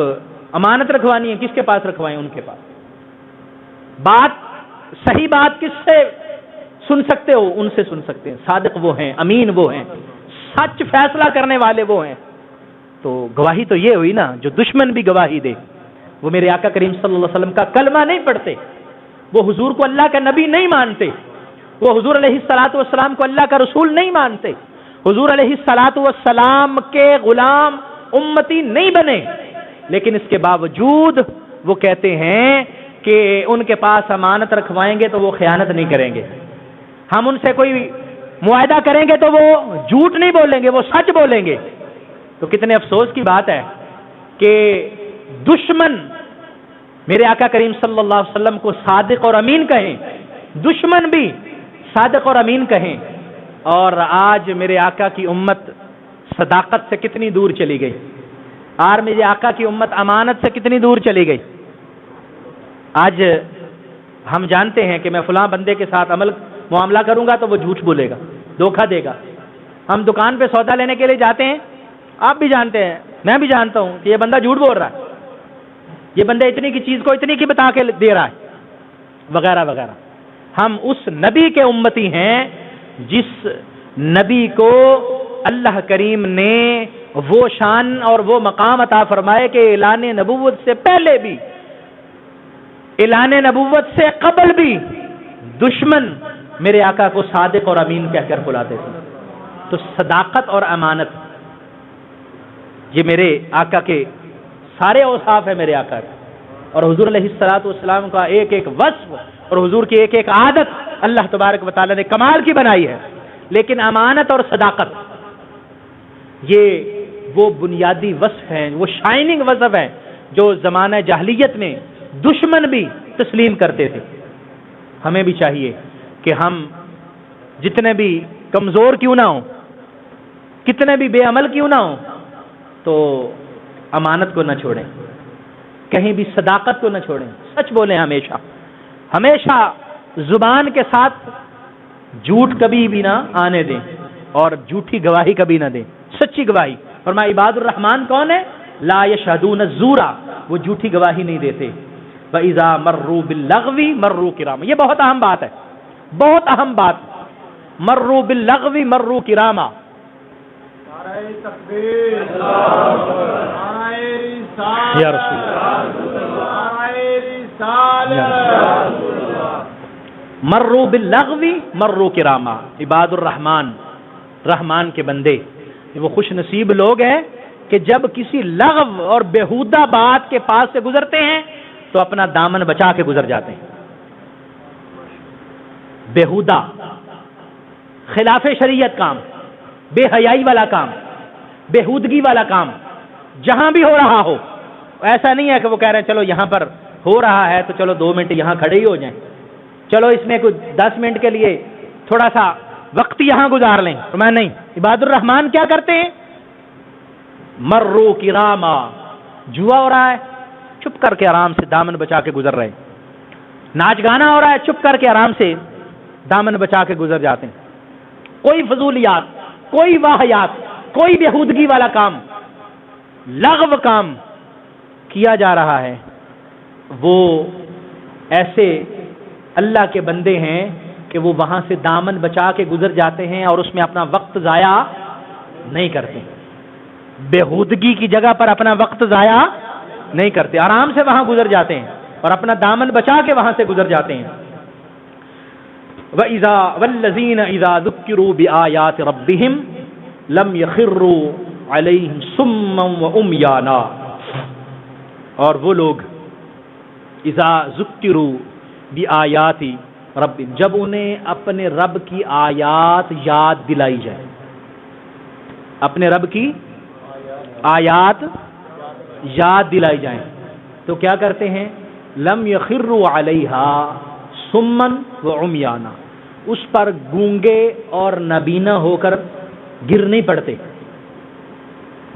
امانت رکھوانی ہے، کس کے پاس رکھوائیں؟ ان کے پاس۔ بات صحیح بات کس سے سن سکتے ہو؟ ان سے سن سکتے ہیں، صادق وہ ہیں، امین وہ ہیں، سچ فیصلہ کرنے والے وہ ہیں۔ تو گواہی تو یہ ہوئی نا، جو دشمن بھی گواہی دے، وہ میرے آقا کریم صلی اللہ علیہ وسلم کا کلمہ نہیں پڑھتے، وہ حضور کو اللہ کا نبی نہیں مانتے، وہ حضور علیہ الصلوۃ والسلام کو اللہ کا رسول نہیں مانتے، حضور علیہ الصلوۃ والسلام کے غلام امتی نہیں بنے، لیکن اس کے باوجود وہ کہتے ہیں کہ ان کے پاس امانت رکھوائیں گے تو وہ خیانت نہیں کریں گے، ہم ان سے کوئی معاہدہ کریں گے تو وہ جھوٹ نہیں بولیں گے، وہ سچ بولیں گے۔ تو کتنے افسوس کی بات ہے کہ دشمن میرے آقا کریم صلی اللہ علیہ وسلم کو صادق اور امین کہیں، دشمن بھی صادق اور امین کہیں، اور آج میرے آقا کی امت صداقت سے کتنی دور چلی گئی، آج میرے آقا کی امت امانت سے کتنی دور چلی گئی۔ آج ہم جانتے ہیں کہ میں فلاں بندے کے ساتھ معاملہ کروں گا تو وہ جھوٹ بولے گا، دھوکہ دے گا۔ ہم دکان پہ سودا لینے کے لیے جاتے ہیں، آپ بھی جانتے ہیں، میں بھی جانتا ہوں کہ یہ بندہ جھوٹ بول رہا ہے، یہ بندہ اتنی کی چیز کو اتنی کی بتا کے دے رہا ہے، وغیرہ وغیرہ۔ ہم اس نبی کے امتی ہیں جس نبی کو اللہ کریم نے وہ شان اور وہ مقام عطا فرمائے کہ اعلان نبوت سے پہلے بھی، اعلان نبوت سے قبل بھی دشمن میرے آقا کو صادق اور امین کہہ کر بلاتے تھے۔ تو صداقت اور امانت یہ میرے آقا کے سارے اوصاف ہیں، میرے آقا کے، اور حضور علیہ الصلوۃ والسلام کا ایک ایک وصف اور حضور کی ایک ایک عادت اللہ تبارک و تعالی نے کمال کی بنائی ہے۔ لیکن امانت اور صداقت یہ وہ بنیادی وصف ہیں، وہ شائننگ وصف ہیں جو زمانہ جاہلیت میں دشمن بھی تسلیم کرتے تھے۔ ہمیں بھی چاہیے کہ ہم جتنے بھی کمزور کیوں نہ ہوں، کتنے بھی بے عمل کیوں نہ ہوں، تو امانت کو نہ چھوڑیں، کہیں بھی صداقت کو نہ چھوڑیں، سچ بولیں ہمیشہ، ہمیشہ زبان کے ساتھ جھوٹ کبھی بھی نہ آنے دیں اور جھوٹی گواہی کبھی نہ دیں، سچی گواہی۔ فرمایا عباد الرحمن کون ہے؟ لا یشہدون الزور، وہ جھوٹی گواہی نہیں دیتے۔ وَإِذَا مَرُّوا بِاللَّغْوِ مَرُّوا كِرَامًا، یہ بہت اہم بات ہے، بہت اہم بات۔ مَرُّوا بِاللَّغْوِ مَرُّوا كِرَامًا، یا رسول مروا باللغو مروا کراما۔ عباد الرحمن، رحمان کے بندے وہ خوش نصیب لوگ ہیں کہ جب کسی لغو اور بیہودہ بات کے پاس سے گزرتے ہیں تو اپنا دامن بچا کے گزر جاتے ہیں۔ بیہودہ، خلاف شریعت کام، بے حیائی والا کام، بیہودگی والا کام جہاں بھی ہو رہا ہو، ایسا نہیں ہے کہ وہ کہہ رہے ہیں چلو یہاں پر ہو رہا ہے تو چلو 2 منٹ یہاں کھڑے ہی ہو جائیں، چلو اس میں کچھ 10 منٹ کے لیے تھوڑا سا وقت یہاں گزار لیں۔ میں نہیں، عباد الرحمن کیا کرتے ہیں؟ مرو کراما، جوا ہو رہا ہے چپ کر کے آرام سے دامن بچا کے گزر رہے ہیں، ناچ گانا ہو رہا ہے چپ کر کے آرام سے دامن بچا کے گزر جاتے ہیں۔ کوئی فضولیات، کوئی واہیات، کوئی بیہودگی والا کام، لغو کام کیا جا رہا ہے، وہ ایسے اللہ کے بندے ہیں کہ وہ وہاں سے دامن بچا کے گزر جاتے ہیں اور اس میں اپنا وقت ضائع نہیں کرتے، بیہودگی کی جگہ پر اپنا وقت ضائع نہیں کرتے، آرام سے وہاں گزر جاتے ہیں اور اپنا دامن بچا کے وہاں سے گزر جاتے ہیں۔ وَالَّذِينَ إِذَا ذُكِّرُوا بِآيَاتِ رَبِّهِمْ لَمْ يَخِرُّوا عَلَيْهِمْ صُمًّا وَعُمْيَانًا، اور وہ لوگ اذا ذکروا بآیات رب، جب انہیں اپنے رب کی آیات یاد دلائی جائے، اپنے رب کی آیات یاد دلائی جائیں تو کیا کرتے ہیں؟ لم یخروا علیہا صما وعمیانا، اس پر گونگے اور نابینا ہو کر گر نہیں پڑتے۔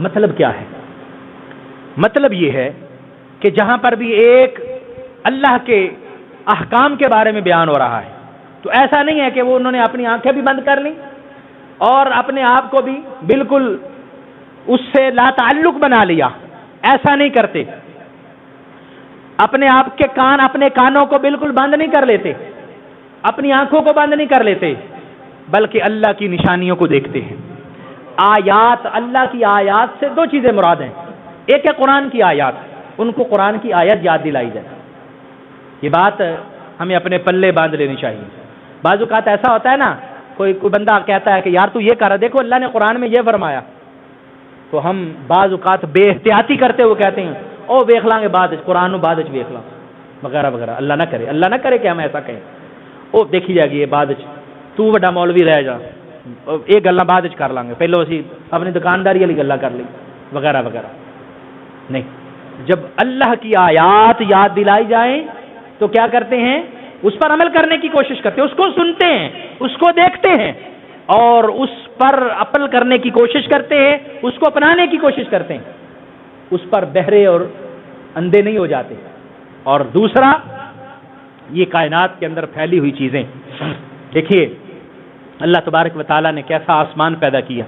مطلب کیا ہے؟ مطلب یہ ہے کہ جہاں پر بھی ایک اللہ کے احکام کے بارے میں بیان ہو رہا ہے تو ایسا نہیں ہے کہ وہ انہوں نے اپنی آنکھیں بھی بند کر لیں اور اپنے آپ کو بھی بالکل اس سے لا تعلق بنا لیا، ایسا نہیں کرتے۔ اپنے آپ کے کان، اپنے کانوں کو بالکل بند نہیں کر لیتے، اپنی آنکھوں کو بند نہیں کر لیتے، بلکہ اللہ کی نشانیوں کو دیکھتے ہیں۔ آیات، اللہ کی آیات سے 2 چیزیں مراد ہیں، ایک ہے قرآن کی آیات، ان کو قرآن کی آیت یاد دلائی جائے۔ یہ بات ہمیں اپنے پلے باندھ لینی چاہیے۔ بعض اوقات ایسا ہوتا ہے نا، کوئی بندہ کہتا ہے کہ یار تو یہ کر رہا، دیکھو اللہ نے قرآن میں یہ فرمایا، تو ہم بعض اوقات بے احتیاطی کرتے ہوئے کہتے ہیں او ویکھ لیں گے بعد قرآن نو بعد ویکھ لاں وغیرہ وغیرہ۔ اللہ نہ کرے کہ ہم ایسا کہیں، او دیکھی جائے گی یہ بعد تو بڑا مولوی رہ جا، یہ گلاں بعد کر لیں گے، پہلو اسی اپنی دکانداری والی گلاں کر لی وغیرہ وغیرہ۔ نہیں، جب اللہ کی آیات یاد دلائی جائیں تو کیا کرتے ہیں؟ اس پر عمل کرنے کی کوشش کرتے ہیں، اس کو سنتے ہیں، اس کو دیکھتے ہیں اور اس پر عمل کرنے کی کوشش کرتے ہیں، اس کو اپنانے کی کوشش کرتے ہیں، اس پر بہرے اور اندھے نہیں ہو جاتے۔ اور دوسرا، یہ کائنات کے اندر پھیلی ہوئی چیزیں دیکھیے، اللہ تبارک و تعالیٰ نے کیسا آسمان پیدا کیا،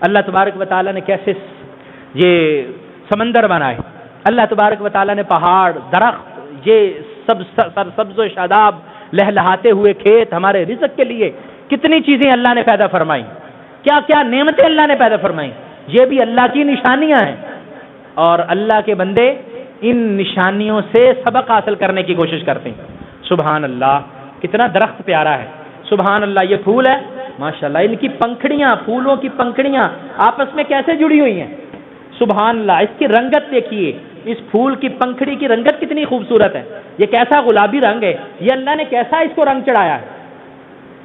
اللہ تبارک و تعالیٰ نے کیسے یہ سمندر بنائے، اللہ تبارک و تعالیٰ نے پہاڑ، درخت، یہ سب سبز و شاداب لہلہاتے ہوئے کھیت، ہمارے رزق کے لیے کتنی چیزیں اللہ نے پیدا فرمائی، کیا کیا نعمتیں اللہ نے پیدا فرمائی، یہ بھی اللہ کی نشانیاں ہیں۔ اور اللہ کے بندے ان نشانیوں سے سبق حاصل کرنے کی کوشش کرتے ہیں۔ سبحان اللہ، کتنا درخت پیارا ہے، سبحان اللہ، یہ پھول ہے، ماشاءاللہ، ان کی پنکھڑیاں، پھولوں کی پنکھڑیاں آپس میں کیسے جڑی ہوئی ہیں، سبحان اللہ، اس کی رنگت دیکھیے، اس پھول کی پنکھڑی کی رنگت کتنی خوبصورت ہے، یہ کیسا گلابی رنگ ہے، یہ اللہ نے کیسا اس کو رنگ چڑھایا ہے۔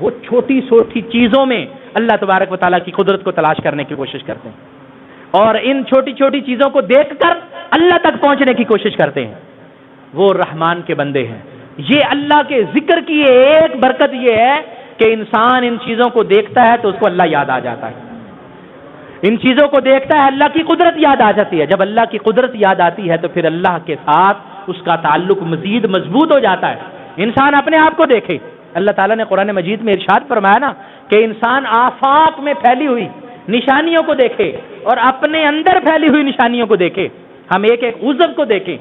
وہ چھوٹی چھوٹی چیزوں میں اللہ تبارک و تعالیٰ کی قدرت کو تلاش کرنے کی کوشش کرتے ہیں اور ان چھوٹی چھوٹی چیزوں کو دیکھ کر اللہ تک پہنچنے کی کوشش کرتے ہیں، وہ رحمان کے بندے ہیں۔ یہ اللہ کے ذکر کی ایک برکت یہ ہے کہ انسان ان چیزوں کو دیکھتا ہے تو اس کو اللہ یاد آ جاتا ہے، ان چیزوں کو دیکھتا ہے اللہ کی قدرت یاد آ جاتی ہے۔ جب اللہ کی قدرت یاد آتی ہے تو پھر اللہ کے ساتھ اس کا تعلق مزید مضبوط ہو جاتا ہے۔ انسان اپنے آپ کو دیکھے، اللہ تعالیٰ نے قرآن مجید میں ارشاد فرمایا نا کہ انسان آفاق میں پھیلی ہوئی نشانیوں کو دیکھے اور اپنے اندر پھیلی ہوئی نشانیوں کو دیکھے۔ ہم ایک ایک عضو کو دیکھیں،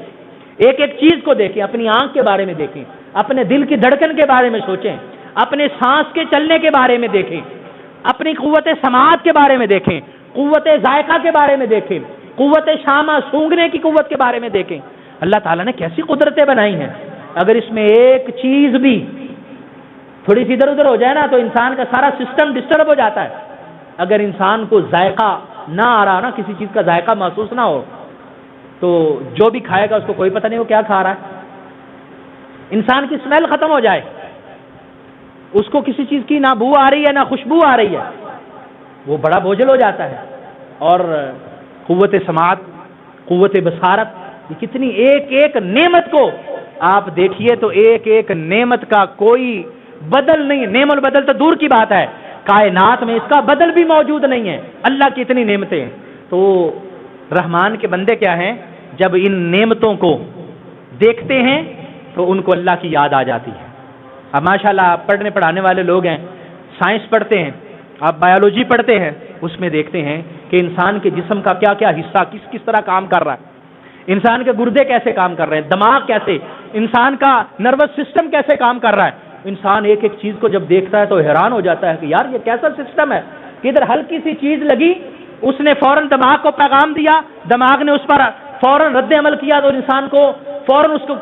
ایک ایک چیز کو دیکھیں، اپنی آنکھ کے بارے میں دیکھیں، اپنے دل کی دھڑکن کے بارے میں سوچیں، اپنے سانس کے چلنے کے بارے میں دیکھیں، اپنی قوت سماعت کے بارے میں دیکھیں، قوت ذائقہ کے بارے میں دیکھیں، قوت شامہ سونگھنے کی قوت کے بارے میں دیکھیں۔ اللہ تعالیٰ نے کیسی قدرتیں بنائی ہیں، اگر اس میں ایک چیز بھی تھوڑی سی ادھر ادھر ہو جائے نا تو انسان کا سارا سسٹم ڈسٹرب ہو جاتا ہے۔ اگر انسان کو ذائقہ نہ آ رہا نا، کسی چیز کا ذائقہ محسوس نہ ہو تو جو بھی کھائے گا اس کو کوئی پتہ نہیں وہ کیا کھا رہا ہے۔ انسان کی اسمیل ختم ہو جائے، اس کو کسی چیز کی نہ بو آ رہی ہے نہ خوشبو آ رہی ہے، وہ بڑا بوجھل ہو جاتا ہے۔ اور قوت سماعت، قوت بصارت، یہ کتنی ایک ایک نعمت کو آپ دیکھیے تو ایک ایک نعمت کا کوئی بدل نہیں ہے۔ نعم البدل تو دور کی بات ہے، کائنات میں اس کا بدل بھی موجود نہیں ہے۔ اللہ کی اتنی نعمتیں ہیں۔ تو رحمان کے بندے کیا ہیں، جب ان نعمتوں کو دیکھتے ہیں تو ان کو اللہ کی یاد آ جاتی ہے۔ اب ماشاءاللہ آپ پڑھنے پڑھانے والے لوگ ہیں، سائنس پڑھتے ہیں، آپ بایولوجی پڑھتے ہیں، اس میں دیکھتے ہیں کہ انسان کے جسم کا کیا کیا حصہ کس طرح کام کر رہا ہے، انسان کے گردے کیسے کام کر رہے ہیں، دماغ کیسے، انسان کا نروس سسٹم کیسے کام کر رہا ہے۔ انسان ایک ایک چیز کو جب دیکھتا ہے تو حیران ہو جاتا ہے کہ یار یہ کیسا سسٹم ہے کہ ادھر ہلکی سی چیز لگی، اس نے فوراً دماغ کو پیغام دیا، دماغ نے اس پر فوراً رد عمل کیا تو انسان کو فوراً اس کو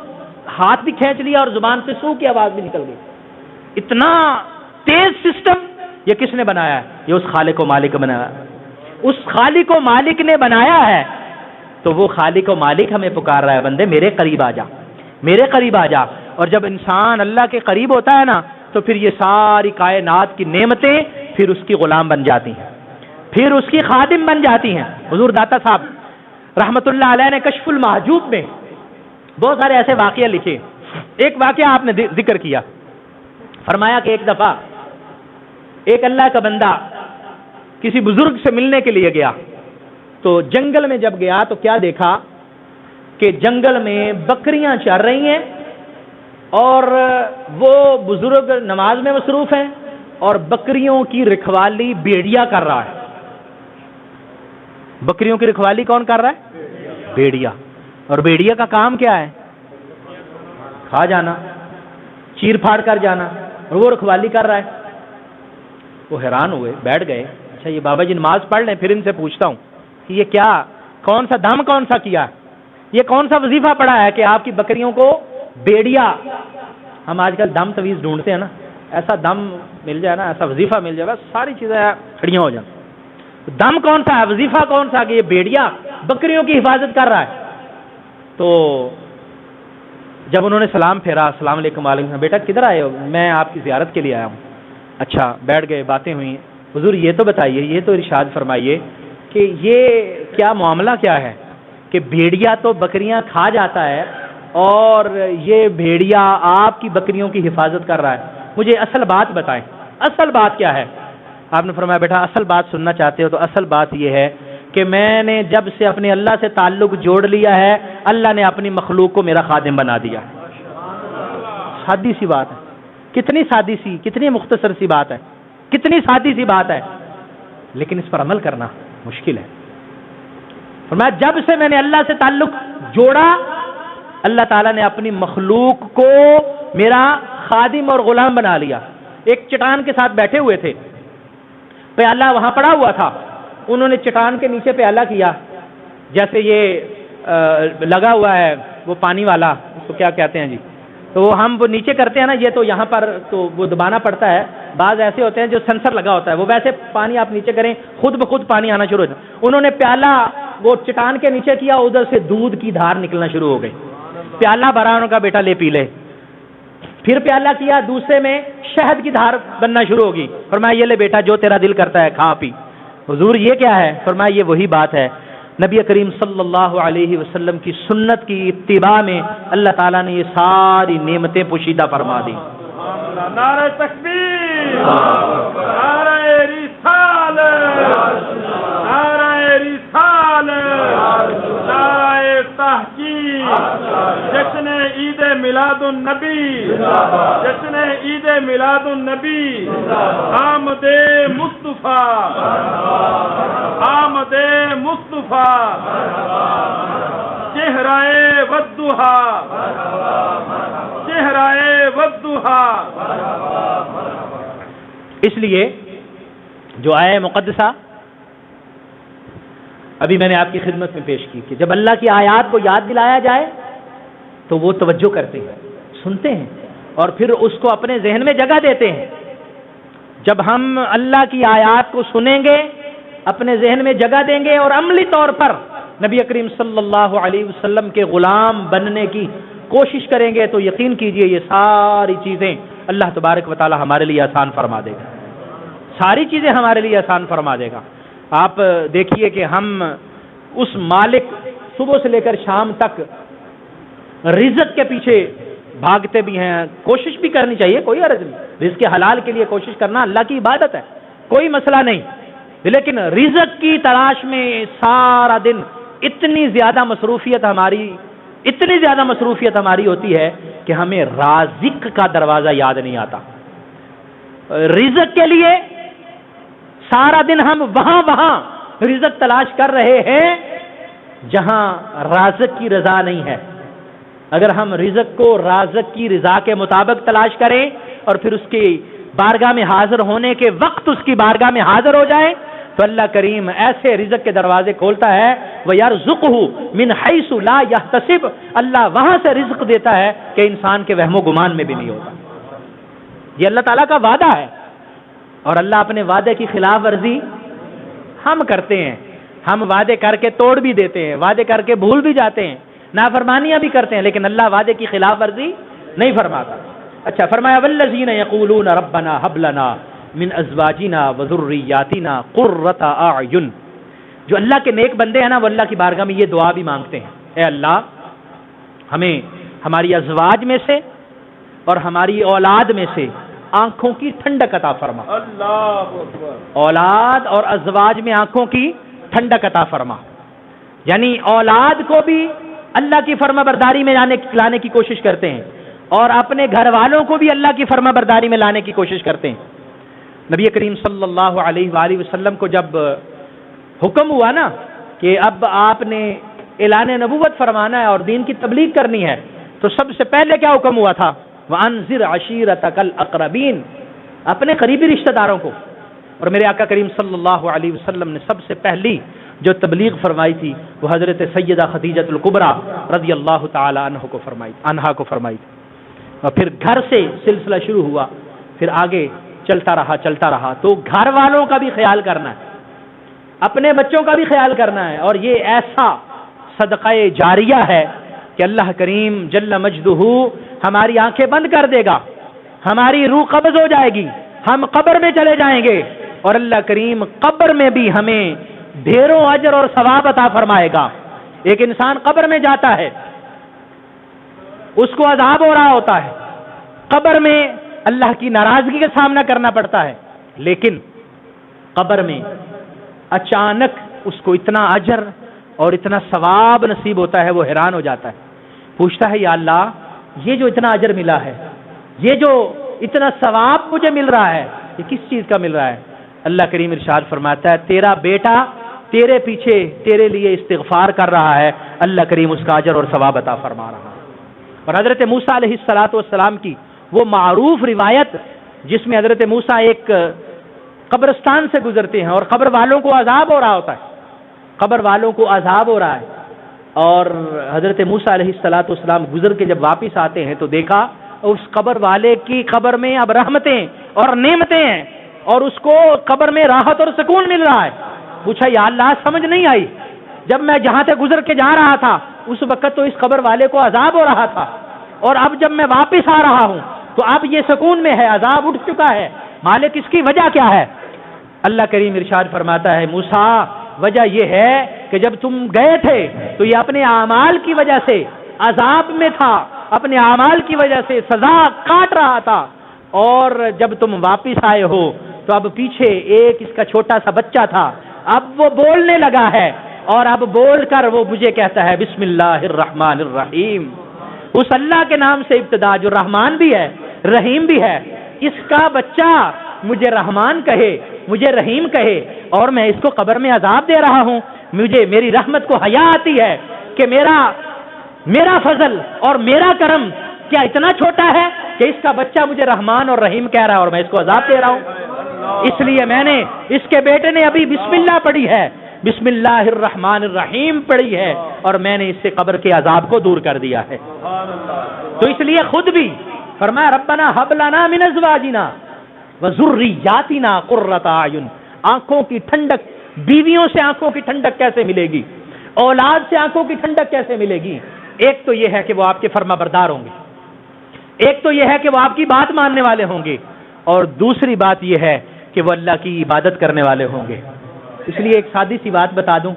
ہاتھ بھی کھینچ لیا اور زبان سے سو کی آواز بھی نکل گئی۔ اتنا تیز سسٹم یہ کس نے بنایا ہے؟ یہ اس خالق و مالک نے بنایا ہے۔ اس خالق و مالک نے بنایا ہے تو وہ خالق و مالک ہمیں پکار رہا ہے، بندے میرے قریب آ جا، میرے قریب آ جا۔ اور جب انسان اللہ کے قریب ہوتا ہے نا تو پھر یہ ساری کائنات کی نعمتیں پھر اس کی غلام بن جاتی ہیں، پھر اس کی خادم بن جاتی ہیں۔ حضور داتا صاحب رحمت اللہ علیہ نے کشف المحجوب میں بہت سارے ایسے واقعہ لکھے۔ ایک واقعہ آپ نے ذکر کیا، فرمایا کہ ایک دفعہ ایک اللہ کا بندہ کسی بزرگ سے ملنے کے لیے گیا، تو جنگل میں جب گیا تو کیا دیکھا کہ جنگل میں بکریاں چر رہی ہیں اور وہ بزرگ نماز میں مصروف ہیں اور بکریوں کی رکھوالی بھیڑیا کر رہا ہے۔ بکریوں کی رکھوالی کون کر رہا ہے؟ بھیڑیا۔ اور بھیڑیا کا کام کیا ہے؟ کھا جانا، چیر پھاڑ کر جانا، اور وہ رکھوالی کر رہا ہے۔ وہ حیران ہوئے، بیٹھ گئے، اچھا یہ بابا جی نماز پڑھ لیں، پھر ان سے پوچھتا ہوں کہ یہ کیا، کون سا دم کون سا کیا، یہ کون سا وظیفہ پڑا ہے کہ آپ کی بکریوں کو بیڑیا، ہم آج کل دم تویز ڈھونڈتے ہیں نا، ایسا دم مل جائے نا، ایسا وظیفہ مل جائے، بس ساری چیزیں کھڑیاں ہو جائیں۔ دم کون سا ہے، وظیفہ کون سا کہ یہ بیڑیا بکریوں کی حفاظت کر رہا ہے۔ تو جب انہوں نے سلام پھیرا، السلام علیکم، وعلیکم السلام، بیٹا کدھر آئے ہو؟ میں آپ کی زیارت کے لیے آیا ہوں۔ اچھا، بیٹھ گئے، باتیں ہوئیں۔ حضور یہ تو بتائیے، یہ تو ارشاد فرمائیے کہ یہ کیا معاملہ کیا ہے کہ بھیڑیا تو بکریاں کھا جاتا ہے اور یہ بھیڑیا آپ کی بکریوں کی حفاظت کر رہا ہے، مجھے اصل بات بتائیں، اصل بات کیا ہے؟ آپ نے فرمایا بیٹا اصل بات سننا چاہتے ہو تو اصل بات یہ ہے کہ میں نے جب سے اپنے اللہ سے تعلق جوڑ لیا ہے، اللہ نے اپنی مخلوق کو میرا خادم بنا دیا۔ سادی سی بات ہے، کتنی سادی سی، کتنی مختصر سی بات ہے، کتنی سادی سی بات ہے، لیکن اس پر عمل کرنا مشکل ہے۔ فرمایا جب سے میں نے اللہ سے تعلق جوڑا، اللہ تعالیٰ نے اپنی مخلوق کو میرا خادم اور غلام بنا لیا۔ ایک چٹان کے ساتھ بیٹھے ہوئے تھے، پیالہ وہاں پڑا ہوا تھا، انہوں نے چٹان کے نیچے پیالہ کیا، جیسے یہ لگا ہوا ہے وہ پانی والا، اس کو کیا کہتے ہیں جی، تو ہم وہ نیچے کرتے ہیں نا، یہ تو یہاں پر تو وہ دبانا پڑتا ہے، بعض ایسے ہوتے ہیں جو سینسر لگا ہوتا ہے، وہ ویسے پانی آپ نیچے کریں خود بخود پانی آنا شروع ہو جائے۔ انہوں نے پیالہ وہ چٹان کے نیچے کیا، ادھر سے دودھ کی دھار نکلنا شروع ہو گئی، پیالہ بھرا، انہوں کا بیٹا لے پی لے۔ پھر پیالہ کیا، دوسرے میں شہد کی دھار بننا شروع ہوگی، فرمایا یہ لے بیٹا جو تیرا دل کرتا ہے کھا پی۔ حضور یہ کیا ہے؟ فرمایا یہ وہی بات ہے، نبی کریم صلی اللہ علیہ وسلم کی سنت کی اتباع میں اللہ تعالیٰ نے یہ ساری نعمتیں پوشیدہ فرما دی۔ نعرہ تکبیر، نعرہ رسالت، نعرہ رسالت، نعرہ تحقیق، جشن عید میلاد النبی، جشن عید میلاد النبی، آمد مصطفیٰ، آمد مصطفیٰ، چہرہ والضحیٰ، چہرہ والضحیٰ۔ اس لیے جو آیہ مقدسہ ابھی میں نے آپ کی خدمت میں پیش کی کہ جب اللہ کی آیات کو یاد دلایا جائے تو وہ توجہ کرتے ہیں، سنتے ہیں اور پھر اس کو اپنے ذہن میں جگہ دیتے ہیں۔ جب ہم اللہ کی آیات کو سنیں گے، اپنے ذہن میں جگہ دیں گے اور عملی طور پر نبی کریم صلی اللہ علیہ وسلم کے غلام بننے کی کوشش کریں گے تو یقین کیجئے یہ ساری چیزیں اللہ تبارک و تعالی ہمارے لیے آسان فرما دے گا، ساری چیزیں ہمارے لیے آسان فرما دے گا۔ آپ دیکھیے کہ ہم اس مالک صبح سے لے کر شام تک رزق کے پیچھے بھاگتے بھی ہیں، کوشش بھی کرنی چاہیے، کوئی عرض نہیں، رزق حلال کے لیے کوشش کرنا اللہ کی عبادت ہے، کوئی مسئلہ نہیں، لیکن رزق کی تلاش میں سارا دن اتنی زیادہ مصروفیت ہماری ہوتی ہے کہ ہمیں رازق کا دروازہ یاد نہیں آتا۔ رزق کے لیے سارا دن ہم وہاں رزق تلاش کر رہے ہیں جہاں رازق کی رضا نہیں ہے۔ اگر ہم رزق کو رازق کی رضا کے مطابق تلاش کریں اور پھر اس کی بارگاہ میں حاضر ہونے کے وقت اس کی بارگاہ میں حاضر ہو جائیں تو اللہ کریم ایسے رزق کے دروازے کھولتا ہے، وَيَرْزُقْهُ مِنْ حَيْثُ لَا يَحْتَسِبُ، اللہ وہاں سے رزق دیتا ہے کہ انسان کے وہم و گمان میں بھی نہیں ہوگا۔ یہ اللہ تعالیٰ کا وعدہ ہے اور اللہ اپنے وعدے کی خلاف ورزی ہم کرتے ہیں، ہم وعدے کر کے توڑ بھی دیتے ہیں، وعدے کر کے بھول بھی جاتے ہیں، نافرمانیاں بھی کرتے ہیں، لیکن اللہ وعدے کی خلاف ورزی نہیں فرماتا۔ اچھا فرمایا وَالَّذِينَ يَقُولُونَ رَبَّنَا هَبْ لَنَا مِنْ أَزْوَاجِنَا وَذُرِّيَّاتِنَا قُرَّةَ أَعْيُنٍ، جو اللہ کے نیک بندے ہیں نا وہ اللہ کی بارگاہ میں یہ دعا بھی مانگتے ہیں، اے اللہ ہمیں ہماری ازواج میں سے اور ہماری اولاد میں سے آنکھوں کی ٹھنڈک عطا فرما۔ اللہ اکبر۔ اولاد اور ازواج میں آنکھوں کی ٹھنڈک عطا فرما، یعنی اولاد کو بھی اللہ کی فرما برداری میں لانے کی کوشش کرتے ہیں اور اپنے گھر والوں کو بھی اللہ کی فرما برداری میں لانے کی کوشش کرتے ہیں۔ نبی کریم صلی اللہ علیہ وآلہ وسلم کو جب حکم ہوا نا کہ اب آپ نے اعلان نبوت فرمانا ہے اور دین کی تبلیغ کرنی ہے تو سب سے پہلے کیا حکم ہوا تھا؟ وَأَنذِرْ عَشِيرَتَكَ الْأَقْرَبِينَ، اپنے قریبی رشتہ داروں کو۔ اور میرے آقا کریم صلی اللہ علیہ وسلم نے سب سے پہلی جو تبلیغ فرمائی تھی وہ حضرت سیدہ خدیجہ الکبریٰ رضی اللہ تعالی عنہا کو فرمائی تھی، اور پھر گھر سے سلسلہ شروع ہوا، پھر آگے چلتا رہا۔ تو گھر والوں کا بھی خیال کرنا ہے، اپنے بچوں کا بھی خیال کرنا ہے، اور یہ ایسا صدقہ جاریہ ہے کہ اللہ کریم جل مجدہ ہماری آنکھیں بند کر دے گا، ہماری روح قبض ہو جائے گی، ہم قبر میں چلے جائیں گے اور اللہ کریم قبر میں بھی ہمیں ڈھیروں اجر اور ثواب عطا فرمائے گا۔ ایک انسان قبر میں جاتا ہے، اس کو عذاب ہو رہا ہوتا ہے، قبر میں اللہ کی ناراضگی کا سامنا کرنا پڑتا ہے، لیکن قبر میں اچانک اس کو اتنا اجر اور اتنا ثواب نصیب ہوتا ہے، وہ حیران ہو جاتا ہے، پوچھتا ہے یا اللہ یہ جو اتنا اجر ملا ہے، یہ جو اتنا ثواب مجھے مل رہا ہے، یہ کس چیز کا مل رہا ہے؟ اللہ کریم ارشاد فرماتا ہے تیرا بیٹا تیرے پیچھے تیرے لیے استغفار کر رہا ہے، اللہ کریم اس کا اجر اور ثواب عطا فرما رہا ہے۔ اور حضرت موسیٰ علیہ السلام کی وہ معروف روایت جس میں حضرت موسیٰ ایک قبرستان سے گزرتے ہیں اور قبر والوں کو عذاب ہو رہا ہوتا ہے، قبر والوں کو عذاب ہو رہا ہے، اور حضرت موسیٰ علیہ السلام گزر کے جب واپس آتے ہیں تو دیکھا اس قبر والے کی قبر میں اب رحمتیں اور نعمتیں ہیں اور اس کو قبر میں راحت اور سکون مل رہا ہے۔ پوچھا یا اللہ سمجھ نہیں آئی، جب میں جہاں سے گزر کے جا رہا تھا اس وقت تو اس قبر والے کو عذاب ہو رہا تھا، اور اب جب میں واپس آ رہا ہوں تو اب یہ سکون میں ہے، عذاب اٹھ چکا ہے، مالک اس کی وجہ کیا ہے؟ اللہ کریم ارشاد فرماتا ہے موسیٰ وجہ یہ ہے کہ جب تم گئے تھے تو یہ اپنے اعمال کی وجہ سے عذاب میں تھا، اپنے اعمال کی وجہ سے سزا کاٹ رہا تھا، اور جب تم واپس آئے ہو تو اب پیچھے ایک اس کا چھوٹا سا بچہ تھا، اب وہ بولنے لگا ہے، اور اب بول کر وہ مجھے کہتا ہے بسم اللہ الرحمن الرحیم، اس اللہ کے نام سے ابتدا جو رحمان بھی ہے رحیم بھی ہے۔ اس کا بچہ مجھے رحمان کہے، مجھے رحیم کہے، اور میں اس کو قبر میں عذاب دے رہا ہوں، مجھے میری رحمت کو حیا آتی ہے کہ میرا فضل اور میرا کرم کیا اتنا چھوٹا ہے کہ اس کا بچہ مجھے رحمان اور رحیم کہہ رہا ہے اور میں اس کو عذاب دے رہا ہوں۔ اس لیے میں نے اس کے بیٹے نے ابھی بسم اللہ پڑھی ہے، بسم اللہ الرحمن الرحیم پڑھی ہے، اور میں نے اس سے قبر کے عذاب کو دور کر دیا ہے۔ تو اس لیے خود بھی فرمایا ربنا ہب لنا من ازواجنا وذریاتنا قرۃ اعین، آنکھوں کی ٹھنڈک، بیویوں سے آنکھوں کی ٹھنڈک کیسے ملے گی، اولاد سے آنکھوں کی ٹھنڈک کیسے ملے گی؟ ایک تو یہ ہے کہ وہ آپ کے فرما بردار ہوں گے، ایک تو یہ ہے کہ وہ آپ کی بات ماننے والے ہوں گے، اور دوسری بات یہ ہے کہ وہ اللہ کی عبادت کرنے والے ہوں گے۔ اس لیے ایک سادی سی بات بتا دوں،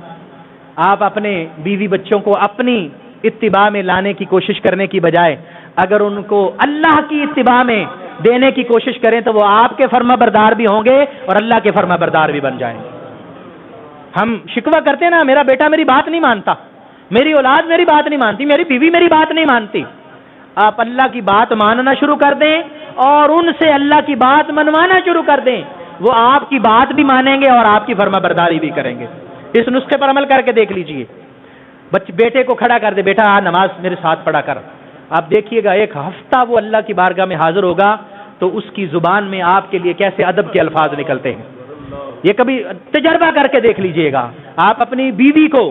آپ اپنے بیوی بچوں کو اپنی اتباع میں لانے کی کوشش کرنے کی بجائے اگر ان کو اللہ کی اتباع میں دینے کی کوشش کریں تو وہ آپ کے فرما بردار بھی ہوں گے اور اللہ کے فرما بردار بھی بن جائیں گے۔ ہم شکوہ کرتے ہیں نا، میرا بیٹا میری بات نہیں مانتا، میری اولاد میری بات نہیں مانتی، میری بیوی میری بات نہیں مانتی۔ آپ اللہ کی بات ماننا شروع کر دیں اور ان سے اللہ کی بات منوانا شروع کر دیں، وہ آپ کی بات بھی مانیں گے اور آپ کی فرما برداری بھی کریں گے۔ اس نسخے پر عمل کر کے دیکھ لیجئے، بیٹے کو کھڑا کر دے، بیٹا نماز میرے ساتھ پڑھا کر، آپ دیکھیے گا ایک ہفتہ وہ اللہ کی بارگاہ میں حاضر ہوگا تو اس کی زبان میں آپ کے لیے کیسے ادب کے الفاظ نکلتے ہیں، یہ کبھی تجربہ کر کے دیکھ لیجئے گا۔ آپ اپنی بیوی کو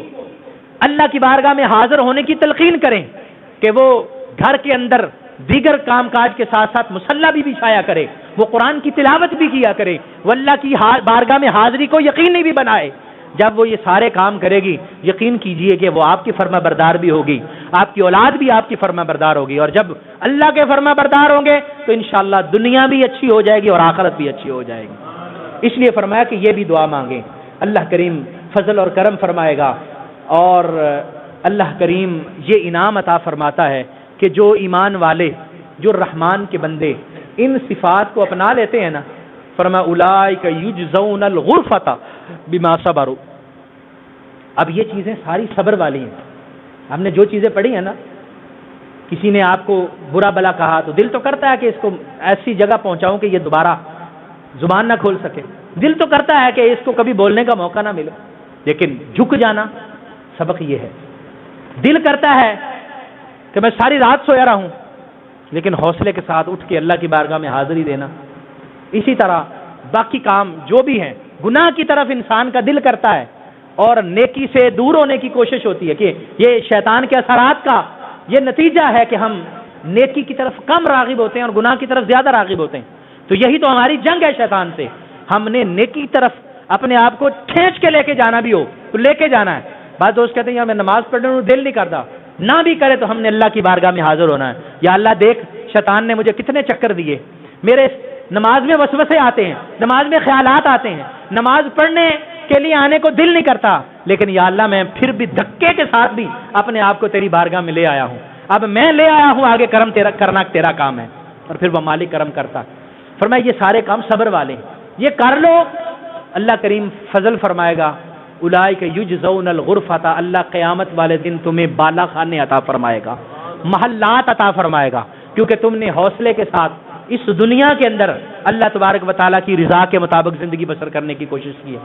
اللہ کی بارگاہ میں حاضر ہونے کی تلقین کریں کہ وہ گھر کے اندر دیگر کام کاج کے ساتھ ساتھ مصلی بھی بچھایا کرے، وہ قرآن کی تلاوت بھی کیا کرے، وہ اللہ کی بارگاہ میں حاضری کو یقینی بھی بنائے۔ جب وہ یہ سارے کام کرے گی یقین کیجئے کہ وہ آپ کی فرما بردار بھی ہوگی، آپ کی اولاد بھی آپ کی فرما بردار ہوگی، اور جب اللہ کے فرما بردار ہوں گے تو انشاءاللہ دنیا بھی اچھی ہو جائے گی اور آخرت بھی اچھی ہو جائے گی۔ اس لیے فرمایا کہ یہ بھی دعا مانگیں، اللہ کریم فضل اور کرم فرمائے گا، اور اللہ کریم یہ انعام عطا فرماتا ہے کہ جو ایمان والے، جو رحمان کے بندے ان صفات کو اپنا لیتے ہیں نا، فرمایا اولئک یجزون الغرفۃ بما صبروا۔ اب یہ چیزیں ساری صبر والی ہیں، ہم نے جو چیزیں پڑھی ہیں نا، کسی نے آپ کو برا بلا کہا تو دل تو کرتا ہے کہ اس کو ایسی جگہ پہنچاؤں کہ یہ دوبارہ زبان نہ کھول سکے، دل تو کرتا ہے کہ اس کو کبھی بولنے کا موقع نہ ملے، لیکن جھک جانا سبق یہ ہے۔ دل کرتا ہے کہ میں ساری رات سویا رہا ہوں، لیکن حوصلے کے ساتھ اٹھ کے اللہ کی بارگاہ میں حاضری دینا۔ اسی طرح باقی کام جو بھی ہیں، گناہ کی طرف انسان کا دل کرتا ہے اور نیکی سے دور ہونے کی کوشش ہوتی ہے کہ یہ شیطان کے اثرات کا یہ نتیجہ ہے کہ ہم نیکی کی طرف کم راغب ہوتے ہیں اور گناہ کی طرف زیادہ راغب ہوتے ہیں۔ تو یہی تو ہماری جنگ ہے شیطان سے، ہم نے نیکی کی طرف اپنے آپ کو کھینچ کے لے کے جانا بھی ہو تو لے کے جانا ہے۔ بعض دوست کہتے ہیں یار میں نماز پڑھنے میں دل نہیں کرتا، نہ بھی کرے تو ہم نے اللہ کی بارگاہ میں حاضر ہونا ہے۔ یا اللہ دیکھ شیطان نے مجھے کتنے چکر دیے، میرے نماز میں وسوسے آتے ہیں، نماز میں خیالات آتے ہیں، نماز پڑھنے کے لیے آنے کو دل نہیں کرتا، لیکن یا اللہ میں پھر بھی دھکے کے ساتھ بھی اپنے آپ کو تیری بارگاہ میں لے آیا ہوں، اب میں لے آیا ہوں، آگے کرم تیرا کرنا تیرا کام ہے۔ اور پھر وہ مالک کرم کرتا۔ فرمایا یہ سارے کام صبر والے ہیں، یہ کر لو، اللہ کریم فضل فرمائے گا۔ اولئک یجزون الغرفۃ، اللہ قیامت والے دن تمہیں بالا خانے عطا فرمائے گا، محلات عطا فرمائے گا، کیونکہ تم نے حوصلے کے ساتھ اس دنیا کے اندر اللہ تبارک و تعالیٰ کی رضا کے مطابق زندگی بسر کرنے کی کوشش کی ہے۔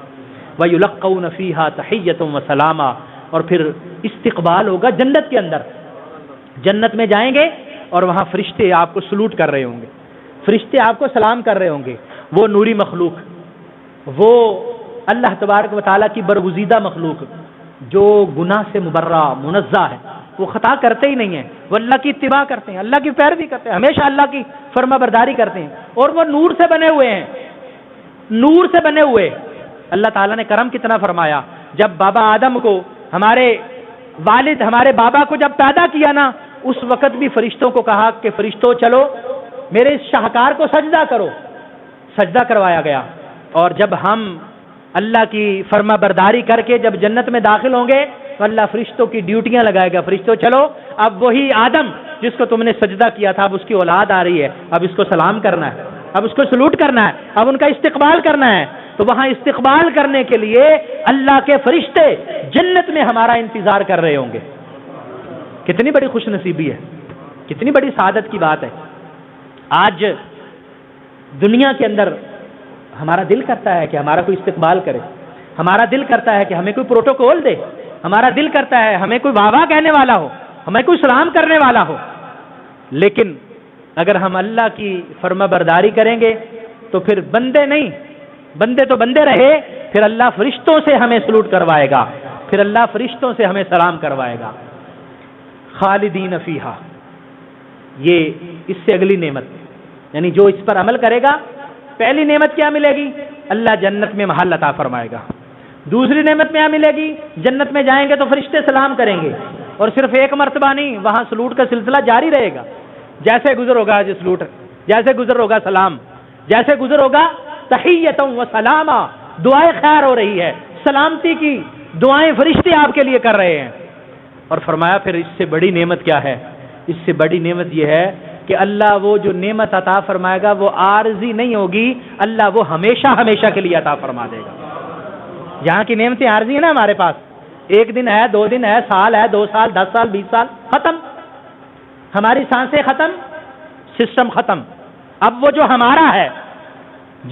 وَيُلَقَّوْنَ فِيهَا تَحِيَّةٌ وَسَلَامًا، اور پھر استقبال ہوگا جنت کے اندر، جنت میں جائیں گے اور وہاں فرشتے آپ کو سلوٹ کر رہے ہوں گے، فرشتے آپ کو سلام کر رہے ہوں گے۔ وہ نوری مخلوق، وہ اللہ تبارک و تعالیٰ کی برگزیدہ مخلوق جو گناہ سے مبرہ منزہ ہے، وہ خطا کرتے ہی نہیں ہیں، وہ اللہ کی اتباع کرتے ہیں، اللہ کی پیروی کرتے ہیں، ہمیشہ اللہ کی فرما برداری کرتے ہیں، اور وہ نور سے بنے ہوئے ہیں، نور سے بنے ہوئے۔ اللہ تعالیٰ نے کرم کتنا فرمایا، جب بابا آدم کو ہمارے والد ہمارے بابا کو جب پیدا کیا نا، اس وقت بھی فرشتوں کو کہا کہ فرشتوں چلو میرے اس شاہکار کو سجدہ کرو، سجدہ کروایا گیا۔ اور جب ہم اللہ کی فرما برداری کر کے جب جنت میں داخل ہوں گے تو اللہ فرشتوں کی ڈیوٹیاں لگائے گا، فرشتوں چلو اب وہی آدم جس کو تم نے سجدہ کیا تھا اب اس کی اولاد آ رہی ہے، اب اس کو سلام کرنا ہے، اب اس کو سلوٹ کرنا ہے، اب ان کا استقبال کرنا ہے۔ تو وہاں استقبال کرنے کے لیے اللہ کے فرشتے جنت میں ہمارا انتظار کر رہے ہوں گے۔ کتنی بڑی خوش نصیبی ہے، کتنی بڑی سعادت کی بات ہے۔ آج دنیا کے اندر ہمارا دل کرتا ہے کہ ہمارا کوئی استقبال کرے، ہمارا دل کرتا ہے کہ ہمیں کوئی پروٹوکول دے، ہمارا دل کرتا ہے ہمیں کوئی واہ واہ کہنے والا ہو، ہمیں کوئی سلام کرنے والا ہو۔ لیکن اگر ہم اللہ کی فرما برداری کریں گے تو پھر بندے نہیں، بندے تو بندے رہے، پھر اللہ فرشتوں سے ہمیں سلوٹ کروائے گا، پھر اللہ فرشتوں سے ہمیں سلام کروائے گا۔ خالدین فیہا، یہ اس سے اگلی نعمت، یعنی جو اس پر عمل کرے گا، پہلی نعمت کیا ملے گی؟ اللہ جنت میں محل عطا فرمائے گا۔ دوسری نعمت کیا ملے گی؟ جنت میں جائیں گے تو فرشتے سلام کریں گے، اور صرف ایک مرتبہ نہیں، وہاں سلوٹ کا سلسلہ جاری رہے گا۔ جیسے گزر ہوگا جو سلوٹ، جیسے گزر ہوگا سلام، جیسے گزر ہوگا تحیۃ و سلاما، دعائیں خیر ہو رہی ہے، سلامتی کی دعائیں فرشتے آپ کے لیے کر رہے ہیں۔ اور فرمایا پھر اس سے بڑی نعمت کیا ہے؟ اس سے بڑی نعمت یہ ہے کہ اللہ وہ جو نعمت عطا فرمائے گا وہ عارضی نہیں ہوگی، اللہ وہ ہمیشہ ہمیشہ کے لیے عطا فرما دے گا۔ یہاں کی نعمتیں عارضی ہیں نا ہمارے پاس، ایک دن ہے، 2 دن ہے، سال ہے، 2 سال، 10 سال، 20 سال، ختم، ہماری سانسیں ختم، سسٹم ختم۔ اب وہ جو ہمارا ہے،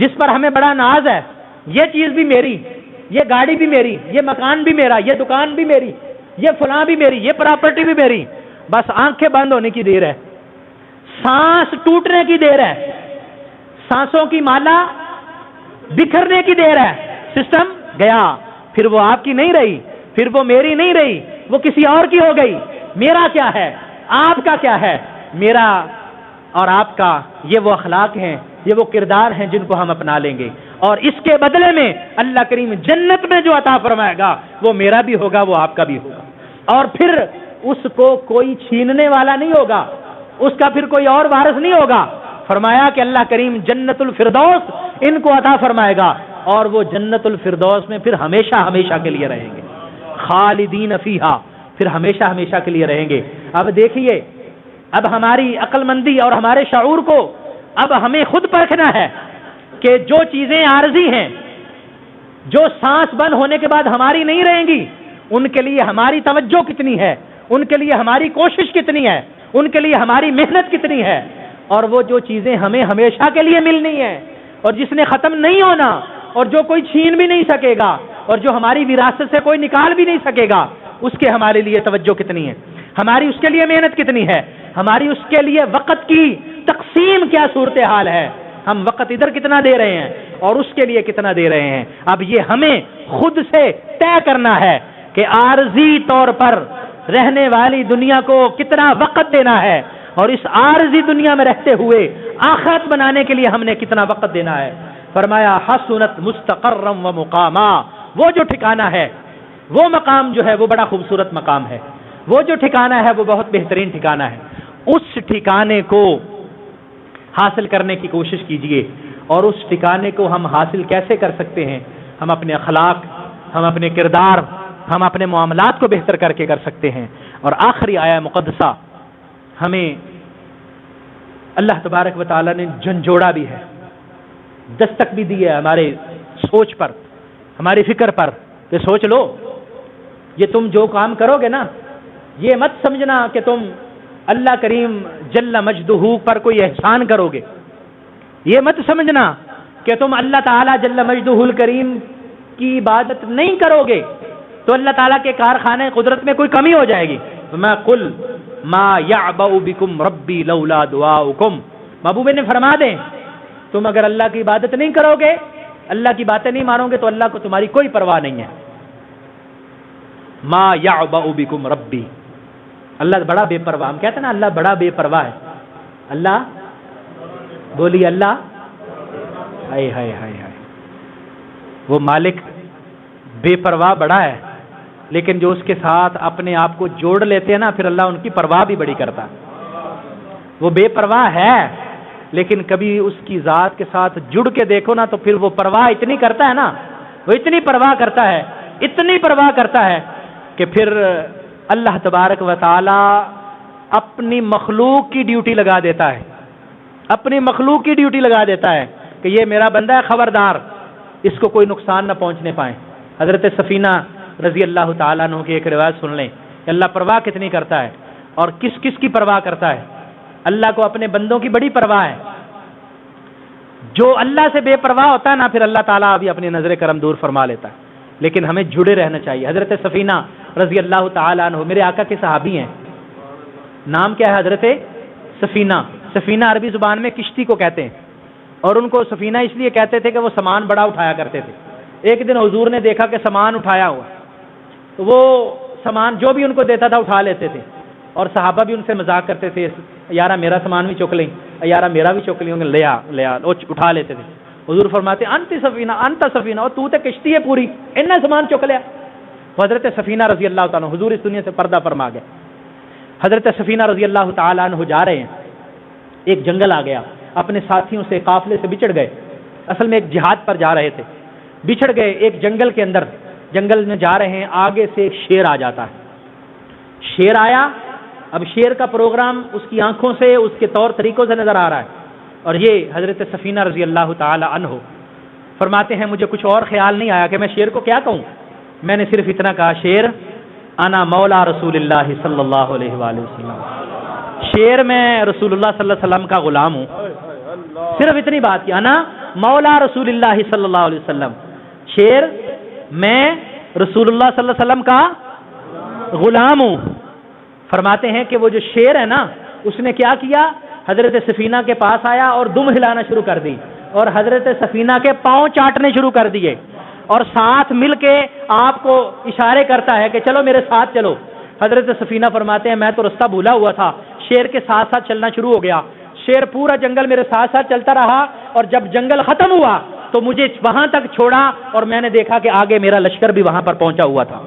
جس پر ہمیں بڑا ناز ہے، یہ چیز بھی میری، یہ گاڑی بھی میری، یہ مکان بھی میرا، یہ دکان بھی میری، یہ فلاں بھی میری، یہ پراپرٹی بھی میری، بس آنکھیں بند ہونے کی دیر ہے، سانس ٹوٹنے کی دیر ہے، سانسوں کی مالا بکھرنے کی دیر ہے، سسٹم گیا، پھر وہ آپ کی نہیں رہی، پھر وہ میری نہیں رہی، وہ کسی اور کی ہو گئی۔ میرا کیا ہے؟ آپ کا کیا ہے؟ میرا اور آپ کا یہ وہ اخلاق ہیں، یہ وہ کردار ہیں جن کو ہم اپنا لیں گے، اور اس کے بدلے میں اللہ کریم جنت میں جو عطا فرمائے گا وہ میرا بھی ہوگا، وہ آپ کا بھی ہوگا، اور پھر اس کو کوئی چھیننے والا نہیں ہوگا، اس کا پھر کوئی اور وارث نہیں ہوگا۔ فرمایا کہ اللہ کریم جنت الفردوس ان کو عطا فرمائے گا، اور وہ جنت الفردوس میں پھر ہمیشہ ہمیشہ کے لیے رہیں گے، خالدین فیہا، پھر ہمیشہ ہمیشہ کے لیے رہیں گے۔ اب دیکھیے، اب ہماری عقل مندی اور ہمارے شعور کو اب ہمیں خود پرکھنا ہے کہ جو چیزیں عارضی ہیں، جو سانس بند ہونے کے بعد ہماری نہیں رہیں گی، ان کے لیے ہماری توجہ کتنی ہے، ان کے لیے ہماری کوشش کتنی ہے، ان کے لیے ہماری محنت کتنی ہے، اور وہ جو چیزیں ہمیں ہمیشہ کے لیے ملنی ہیں اور جس نے ختم نہیں ہونا اور جو کوئی چھین بھی نہیں سکے گا اور جو ہماری وراثت سے کوئی نکال بھی نہیں سکے گا، اس کے ہمارے لیے توجہ کتنی ہے، ہماری اس کے لیے محنت کتنی ہے، ہماری اس کے لیے وقت کی تقسیم کیا صورتحال ہے، ہم وقت ادھر کتنا دے رہے ہیں اور اس کے لیے کتنا دے رہے ہیں۔ اب یہ ہمیں خود سے طے کرنا ہے کہ عارضی طور پر رہنے والی دنیا کو کتنا وقت دینا ہے، اور اس عارضی دنیا میں رہتے ہوئے آخرت بنانے کے لیے ہم نے کتنا وقت دینا ہے۔ فرمایا حسنت مستقرا و مقاما، وہ جو ٹھکانہ ہے، وہ مقام جو ہے وہ بڑا خوبصورت مقام ہے، وہ جو ٹھکانہ ہے وہ بہت بہترین ٹھکانہ ہے، اس ٹھکانے کو حاصل کرنے کی کوشش کیجئے۔ اور اس ٹھکانے کو ہم حاصل کیسے کر سکتے ہیں؟ ہم اپنے اخلاق، ہم اپنے کردار، ہم اپنے معاملات کو بہتر کر کے کر سکتے ہیں۔ اور آخری آیہ مقدسہ ہمیں اللہ تبارک و تعالی نے جھنجھوڑا بھی ہے، دستک بھی دی ہے ہمارے سوچ پر، ہماری فکر پر، کہ سوچ لو، یہ تم جو کام کرو گے نا، یہ مت سمجھنا کہ تم اللہ کریم جل مجدہ پر کوئی احسان کرو گے، یہ مت سمجھنا کہ تم اللہ تعالی جل مجدہ الکریم کی عبادت نہیں کرو گے تو اللہ تعالیٰ کے کارخانے قدرت میں کوئی کمی ہو جائے گی۔ میں قل ما یعبأ بکم ربی لولا دعاؤکم، محبوب نے فرما دیں تم اگر اللہ کی عبادت نہیں کرو گے، اللہ کی باتیں نہیں مانو گے تو اللہ کو تمہاری کوئی پرواہ نہیں ہے۔ ما یعبأ بکم ربی، اللہ بڑا بے پرواہ، ہم کہتے ہیں نا اللہ بڑا بے پرواہ ہے، اللہ بولی اللہ ہائے ہائے ہائے ہائے، وہ مالک بے پرواہ بڑا ہے، لیکن جو اس کے ساتھ اپنے آپ کو جوڑ لیتے ہیں نا، پھر اللہ ان کی پرواہ بھی بڑی کرتا ہے۔ وہ بے پرواہ ہے لیکن کبھی اس کی ذات کے ساتھ جڑ کے دیکھو نا تو پھر وہ پرواہ اتنی کرتا ہے نا، وہ اتنی پرواہ کرتا ہے، اتنی پرواہ کرتا ہے کہ پھر اللہ تبارک و تعالی اپنی مخلوق کی ڈیوٹی لگا دیتا ہے، اپنی مخلوق کی ڈیوٹی لگا دیتا ہے کہ یہ میرا بندہ ہے، خبردار اس کو کوئی نقصان نہ پہنچنے پائے۔ حضرت سفینہ رضی اللہ تعالیٰ عنہ کی ایک روایت سن لیں کہ اللہ پرواہ کتنی کرتا ہے اور کس کس کی پرواہ کرتا ہے۔ اللہ کو اپنے بندوں کی بڑی پرواہ ہے۔ جو اللہ سے بے پرواہ ہوتا ہے نا، پھر اللہ تعالیٰ ابھی اپنی نظر کرم دور فرما لیتا ہے، لیکن ہمیں جڑے رہنا چاہیے۔ حضرت سفینہ رضی اللہ تعالیٰ عنہ میرے آقا کے صحابی ہیں، نام کیا ہے؟ حضرت سفینہ۔ سفینہ عربی زبان میں کشتی کو کہتے ہیں، اور ان کو سفینہ اس لیے کہتے تھے کہ وہ سامان بڑا اٹھایا کرتے تھے۔ ایک دن حضور نے دیکھا کہ سامان اٹھایا ہوا، تو وہ سامان جو بھی ان کو دیتا تھا اٹھا لیتے تھے، اور صحابہ بھی ان سے مذاق کرتے تھے، یارا میرا سامان بھی چک لیں، یارا میرا بھی چک لیں، لیا اٹھا لیتے تھے۔ حضور فرماتے انت سفینہ انت سفینہ، اور تو تے کشتی ہے پوری، انہیں سامان چک لیا۔ حضرت سفینہ رضی اللہ تعالیٰ عنہ، حضور اس دنیا سے پردہ فرما گئے۔ حضرت سفینہ رضی اللہ تعالیٰ عنہ جا رہے ہیں، ایک جنگل آ گیا، اپنے ساتھیوں سے قافلے سے بچڑ گئے، اصل میں ایک جہاد پر جا رہے تھے، بچھڑ گئے ایک جنگل کے اندر، جنگل میں جا رہے ہیں، آگے سے ایک شیر آ جاتا ہے۔ شیر آیا، اب شیر کا پروگرام اس کی آنکھوں سے، اس کے طور طریقوں سے نظر آ رہا ہے، اور یہ حضرت سفینہ رضی اللہ تعالی عنہ فرماتے ہیں مجھے کچھ اور خیال نہیں آیا کہ میں شیر کو کیا کہوں، میں نے صرف اتنا کہا، شیر انا مولا رسول اللہ صلی اللہ علیہ وآلہ وسلم، شیر میں رسول اللہ صلی اللہ علیہ وسلم کا غلام ہوں، صرف اتنی بات کی، انا مولا رسول اللہ صلی اللہ علیہ وسلم، شیر میں رسول اللہ صلی اللہ علیہ وسلم کا غلام ہوں۔ فرماتے ہیں کہ وہ جو شیر ہے نا، اس نے کیا کیا، حضرت سفینہ کے پاس آیا اور دم ہلانا شروع کر دی، اور حضرت سفینہ کے پاؤں چاٹنے شروع کر دیے، اور ساتھ مل کے آپ کو اشارے کرتا ہے کہ چلو میرے ساتھ چلو۔ حضرت سفینہ فرماتے ہیں میں تو رستہ بھولا ہوا تھا، شیر کے ساتھ ساتھ چلنا شروع ہو گیا، شیر پورا جنگل میرے ساتھ ساتھ چلتا رہا، اور جب جنگل ختم ہوا تو مجھے وہاں تک چھوڑا، اور میں نے دیکھا کہ آگے میرا لشکر بھی وہاں پر پہنچا ہوا تھا،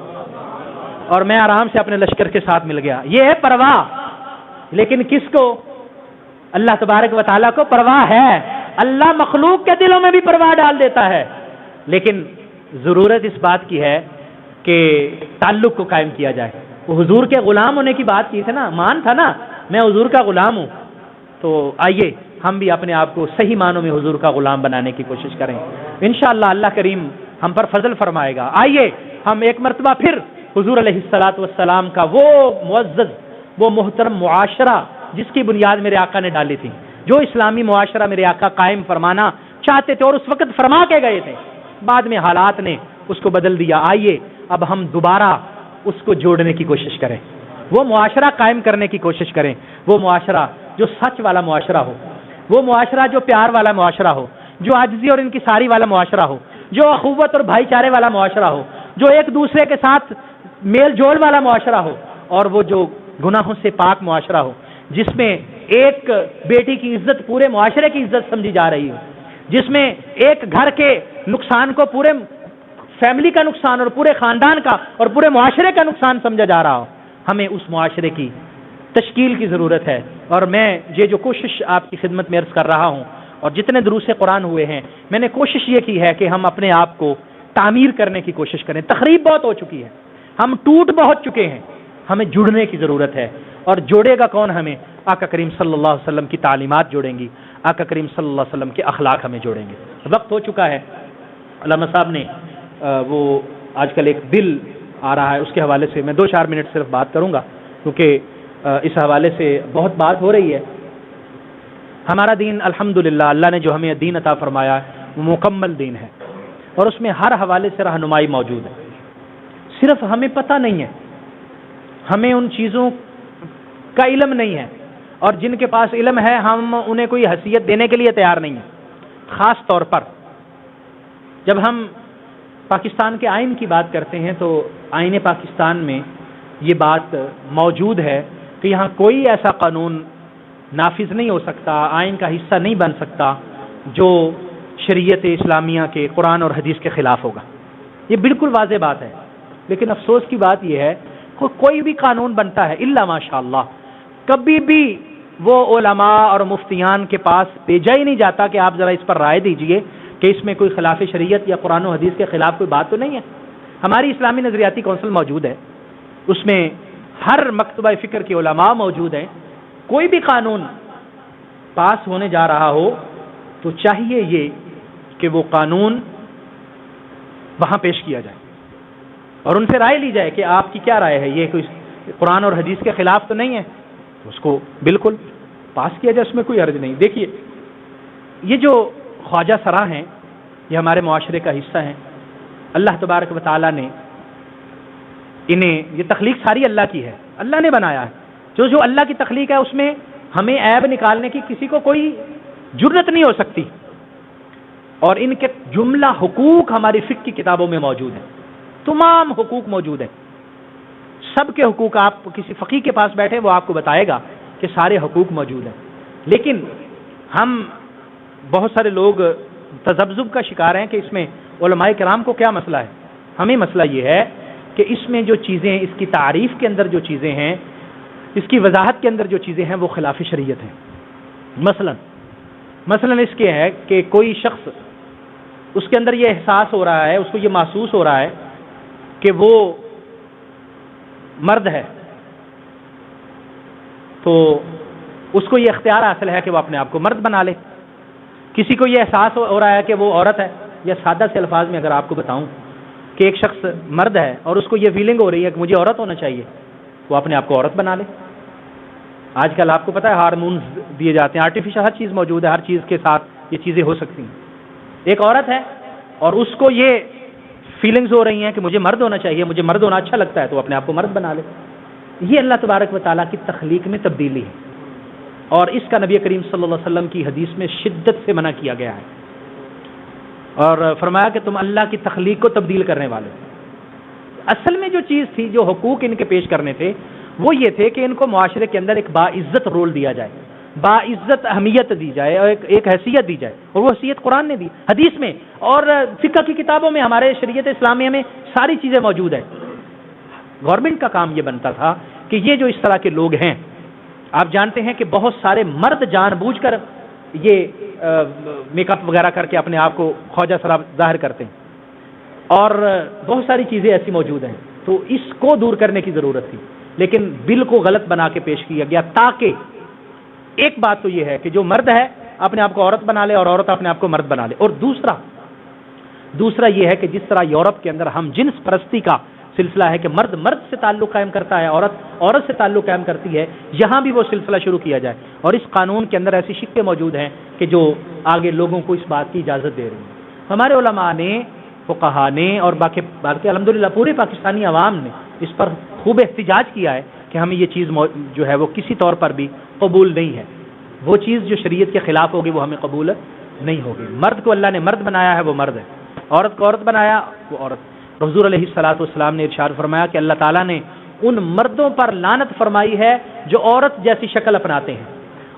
اور میں آرام سے اپنے لشکر کے ساتھ مل گیا۔ یہ ہے پرواہ، لیکن کس کو؟ اللہ تبارک و تعالیٰ کو پرواہ ہے۔ اللہ مخلوق کے دلوں میں بھی پرواہ ڈال دیتا ہے، لیکن ضرورت اس بات کی ہے کہ تعلق کو قائم کیا جائے۔ وہ حضور کے غلام ہونے کی بات کی تھی نا، مان تھا نا میں حضور کا غلام ہوں، تو آئیے ہم بھی اپنے آپ کو صحیح معنوں میں حضور کا غلام بنانے کی کوشش کریں، انشاءاللہ اللہ کریم ہم پر فضل فرمائے گا۔ آئیے ہم ایک مرتبہ پھر حضور علیہ الصلوۃ والسلام کا وہ معزز، وہ محترم معاشرہ جس کی بنیاد میرے آقا نے ڈالی تھی، جو اسلامی معاشرہ میرے آقا قائم فرمانا چاہتے تھے اور اس وقت فرما کے گئے تھے، بعد میں حالات نے اس کو بدل دیا۔ آئیے اب ہم دوبارہ اس کو جوڑنے کی کوشش کریں، وہ معاشرہ قائم کرنے کی کوشش کریں، وہ معاشرہ جو سچ والا معاشرہ ہو، وہ معاشرہ جو پیار والا معاشرہ ہو، جو عاجزی اور انکساری والا معاشرہ ہو، جو اخوت اور بھائی چارے والا معاشرہ ہو، جو ایک دوسرے کے ساتھ میل جول والا معاشرہ ہو، اور وہ جو گناہوں سے پاک معاشرہ ہو، جس میں ایک بیٹی کی عزت پورے معاشرے کی عزت سمجھی جا رہی ہو، جس میں ایک گھر کے نقصان کو پورے فیملی کا نقصان اور پورے خاندان کا اور پورے معاشرے کا نقصان سمجھا جا رہا ہو۔ ہمیں اس معاشرے کی تشکیل کی ضرورت ہے، اور میں یہ جو کوشش آپ کی خدمت میں عرض کر رہا ہوں، اور جتنے دروس قرآن ہوئے ہیں، میں نے کوشش یہ کی ہے کہ ہم اپنے آپ کو تعمیر کرنے کی کوشش کریں۔ تخریب بہت ہو چکی ہے، ہم ٹوٹ بہت چکے ہیں، ہمیں جڑنے کی ضرورت ہے، اور جوڑے گا کون ہمیں؟ آقا کریم صلی اللہ علیہ وسلم کی تعلیمات جوڑیں گی، آقا کریم صلی اللہ علیہ وسلم کے اخلاق ہمیں جوڑیں گے۔ وقت ہو چکا ہے، علامہ صاحب نے وہ آج کل ایک بل آ رہا ہے، اس کے حوالے سے میں 2-4 منٹ صرف بات کروں گا، کیونکہ اس حوالے سے بہت بات ہو رہی ہے۔ ہمارا دین الحمدللہ اللہ نے جو ہمیں دین عطا فرمایا ہے وہ مکمل دین ہے، اور اس میں ہر حوالے سے رہنمائی موجود ہے، صرف ہمیں پتہ نہیں ہے، ہمیں ان چیزوں کا علم نہیں ہے، اور جن کے پاس علم ہے ہم انہیں کوئی حیثیت دینے کے لیے تیار نہیں ہیں۔ خاص طور پر جب ہم پاکستان کے آئین کی بات کرتے ہیں تو آئین پاکستان میں یہ بات موجود ہے کہ یہاں کوئی ایسا قانون نافذ نہیں ہو سکتا، آئین کا حصہ نہیں بن سکتا جو شریعت اسلامیہ کے قرآن اور حدیث کے خلاف ہوگا۔ یہ بالکل واضح بات ہے، لیکن افسوس کی بات یہ ہے کہ کوئی بھی قانون بنتا ہے الا ماشاء اللہ، کبھی بھی وہ علماء اور مفتیان کے پاس بھیجا ہی نہیں جاتا کہ آپ ذرا اس پر رائے دیجئے کہ اس میں کوئی خلاف شریعت یا قرآن و حدیث کے خلاف کوئی بات تو نہیں ہے. ہماری اسلامی نظریاتی کونسل موجود ہے، اس میں ہر مکتبہ فکر کے علماء موجود ہیں. کوئی بھی قانون پاس ہونے جا رہا ہو تو چاہیے یہ کہ وہ قانون وہاں پیش کیا جائے اور ان سے رائے لی جائے کہ آپ کی کیا رائے ہے، یہ کوئی قرآن اور حدیث کے خلاف تو نہیں ہے، اس کو بالکل پاس کیا جائے، اس میں کوئی حرج نہیں. دیکھیے یہ جو خواجہ سرا ہیں یہ ہمارے معاشرے کا حصہ ہیں. اللہ تبارک و تعالیٰ نے انہیں، یہ تخلیق ساری اللہ کی ہے، اللہ نے بنایا ہے. جو اللہ کی تخلیق ہے اس میں ہمیں عیب نکالنے کی کسی کو کوئی جرت نہیں ہو سکتی. اور ان کے جملہ حقوق ہماری فقہ کی کتابوں میں موجود ہیں، تمام حقوق موجود ہیں، سب کے حقوق. آپ کسی فقیہ کے پاس بیٹھے وہ آپ کو بتائے گا کہ سارے حقوق موجود ہیں. لیکن ہم بہت سارے لوگ تذبذب کا شکار ہیں کہ اس میں علماء کرام کو کیا مسئلہ ہے. ہمیں مسئلہ یہ ہے کہ اس میں جو چیزیں، اس کی تعریف کے اندر جو چیزیں ہیں، اس کی وضاحت کے اندر جو چیزیں ہیں وہ خلاف شریعت ہیں. مثلا اس کے ہے کہ کوئی شخص، اس کے اندر یہ احساس ہو رہا ہے، اس کو یہ محسوس ہو رہا ہے کہ وہ مرد ہے، تو اس کو یہ اختیار حاصل ہے کہ وہ اپنے آپ کو مرد بنا لے. کسی کو یہ احساس ہو رہا ہے کہ وہ عورت ہے، یا سادہ سے الفاظ میں اگر آپ کو بتاؤں کہ ایک شخص مرد ہے اور اس کو یہ فیلنگ ہو رہی ہے کہ مجھے عورت ہونا چاہیے، وہ اپنے آپ کو عورت بنا لے. آج کل آپ کو پتہ ہے ہارمونز دیے جاتے ہیں، آرٹیفیشل ہر چیز موجود ہے، ہر چیز کے ساتھ یہ چیزیں ہو سکتی ہیں. ایک عورت ہے اور اس کو یہ فیلنگز ہو رہی ہیں کہ مجھے مرد ہونا چاہیے، مجھے مرد ہونا اچھا لگتا ہے، تو اپنے آپ کو مرد بنا لے. یہ اللہ تبارک و تعالیٰ کی تخلیق میں تبدیلی ہے، اور اس کا نبی کریم صلی اللہ علیہ وسلم کی حدیث میں شدت سے منع کیا گیا ہے، اور فرمایا کہ تم اللہ کی تخلیق کو تبدیل کرنے والے. اصل میں جو چیز تھی، جو حقوق ان کے پیش کرنے تھے، وہ یہ تھے کہ ان کو معاشرے کے اندر ایک باعزت رول دیا جائے، باعزت اہمیت دی جائے، اور ایک حیثیت دی جائے. اور وہ حیثیت قرآن نے دی، حدیث میں اور فقہ کی کتابوں میں، ہمارے شریعت اسلامیہ میں ساری چیزیں موجود ہیں. گورنمنٹ کا کام یہ بنتا تھا کہ یہ جو اس طرح کے لوگ ہیں، آپ جانتے ہیں کہ بہت سارے مرد جان بوجھ کر یہ میک اپ وغیرہ کر کے اپنے آپ کو خواجہ سرا ظاہر کرتے ہیں، اور بہت ساری چیزیں ایسی موجود ہیں. تو اس کو دور کرنے کی ضرورت تھی، لیکن بل کو غلط بنا کے پیش کیا گیا، تاکہ ایک بات تو یہ ہے کہ جو مرد ہے اپنے آپ کو عورت بنا لے اور عورت اپنے آپ کو مرد بنا لے. اور دوسرا یہ ہے کہ جس طرح یورپ کے اندر ہم جنس پرستی کا سلسلہ ہے کہ مرد سے تعلق قائم کرتا ہے، عورت سے تعلق قائم کرتی ہے، یہاں بھی وہ سلسلہ شروع کیا جائے. اور اس قانون کے اندر ایسی شکیں موجود ہیں کہ جو آگے لوگوں کو اس بات کی اجازت دے رہی ہیں. ہمارے علماء نے، فقہاء نے، اور باقی الحمدللہ پورے پاکستانی عوام نے اس پر خوب احتجاج کیا ہے کہ ہمیں یہ چیز جو ہے وہ کسی طور پر بھی قبول نہیں ہے. وہ چیز جو شریعت کے خلاف ہوگی وہ ہمیں قبول نہیں ہوگی. مرد کو اللہ نے مرد بنایا ہے، وہ مرد ہے. عورت کو عورت بنایا، وہ عورت. حضور علیہ الصلوۃ والسلام نے ارشاد فرمایا کہ اللہ تعالیٰ نے ان مردوں پر لعنت فرمائی ہے جو عورت جیسی شکل اپناتے ہیں،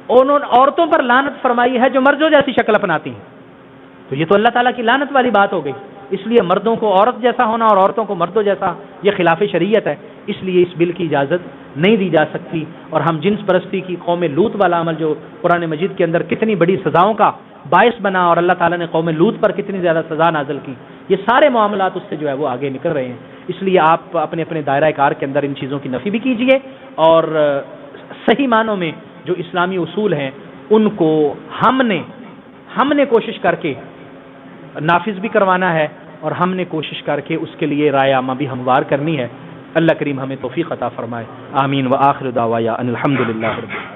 اور ان عورتوں پر لعنت فرمائی ہے جو مردوں جیسی شکل اپناتی ہیں. تو یہ تو اللہ تعالیٰ کی لعنت والی بات ہو گئی. اس لیے مردوں کو عورت جیسا ہونا اور عورتوں کو مردوں جیسا، یہ خلاف شریعت ہے. اس لیے اس بل کی اجازت نہیں دی جا سکتی. اور ہم جنس پرستی کی قوم لوط والا عمل جو قرآن مجید کے اندر کتنی بڑی سزاؤں کا باعث بنا، اور اللہ تعالیٰ نے قوم لوط پر کتنی زیادہ سزا نازل کی، یہ سارے معاملات اس سے جو ہے وہ آگے نکل رہے ہیں. اس لیے آپ اپنے اپنے دائرہ کار کے اندر ان چیزوں کی نفی بھی کیجئے، اور صحیح معنوں میں جو اسلامی اصول ہیں ان کو ہم نے کوشش کر کے نافذ بھی کروانا ہے، اور ہم نے کوشش کر کے اس کے لیے رائے عامہ بھی ہموار کرنی ہے. اللہ کریم ہمیں توفیق عطا فرمائے. آمین. وآخر دعوایا ان الحمدللہ رب العالمین.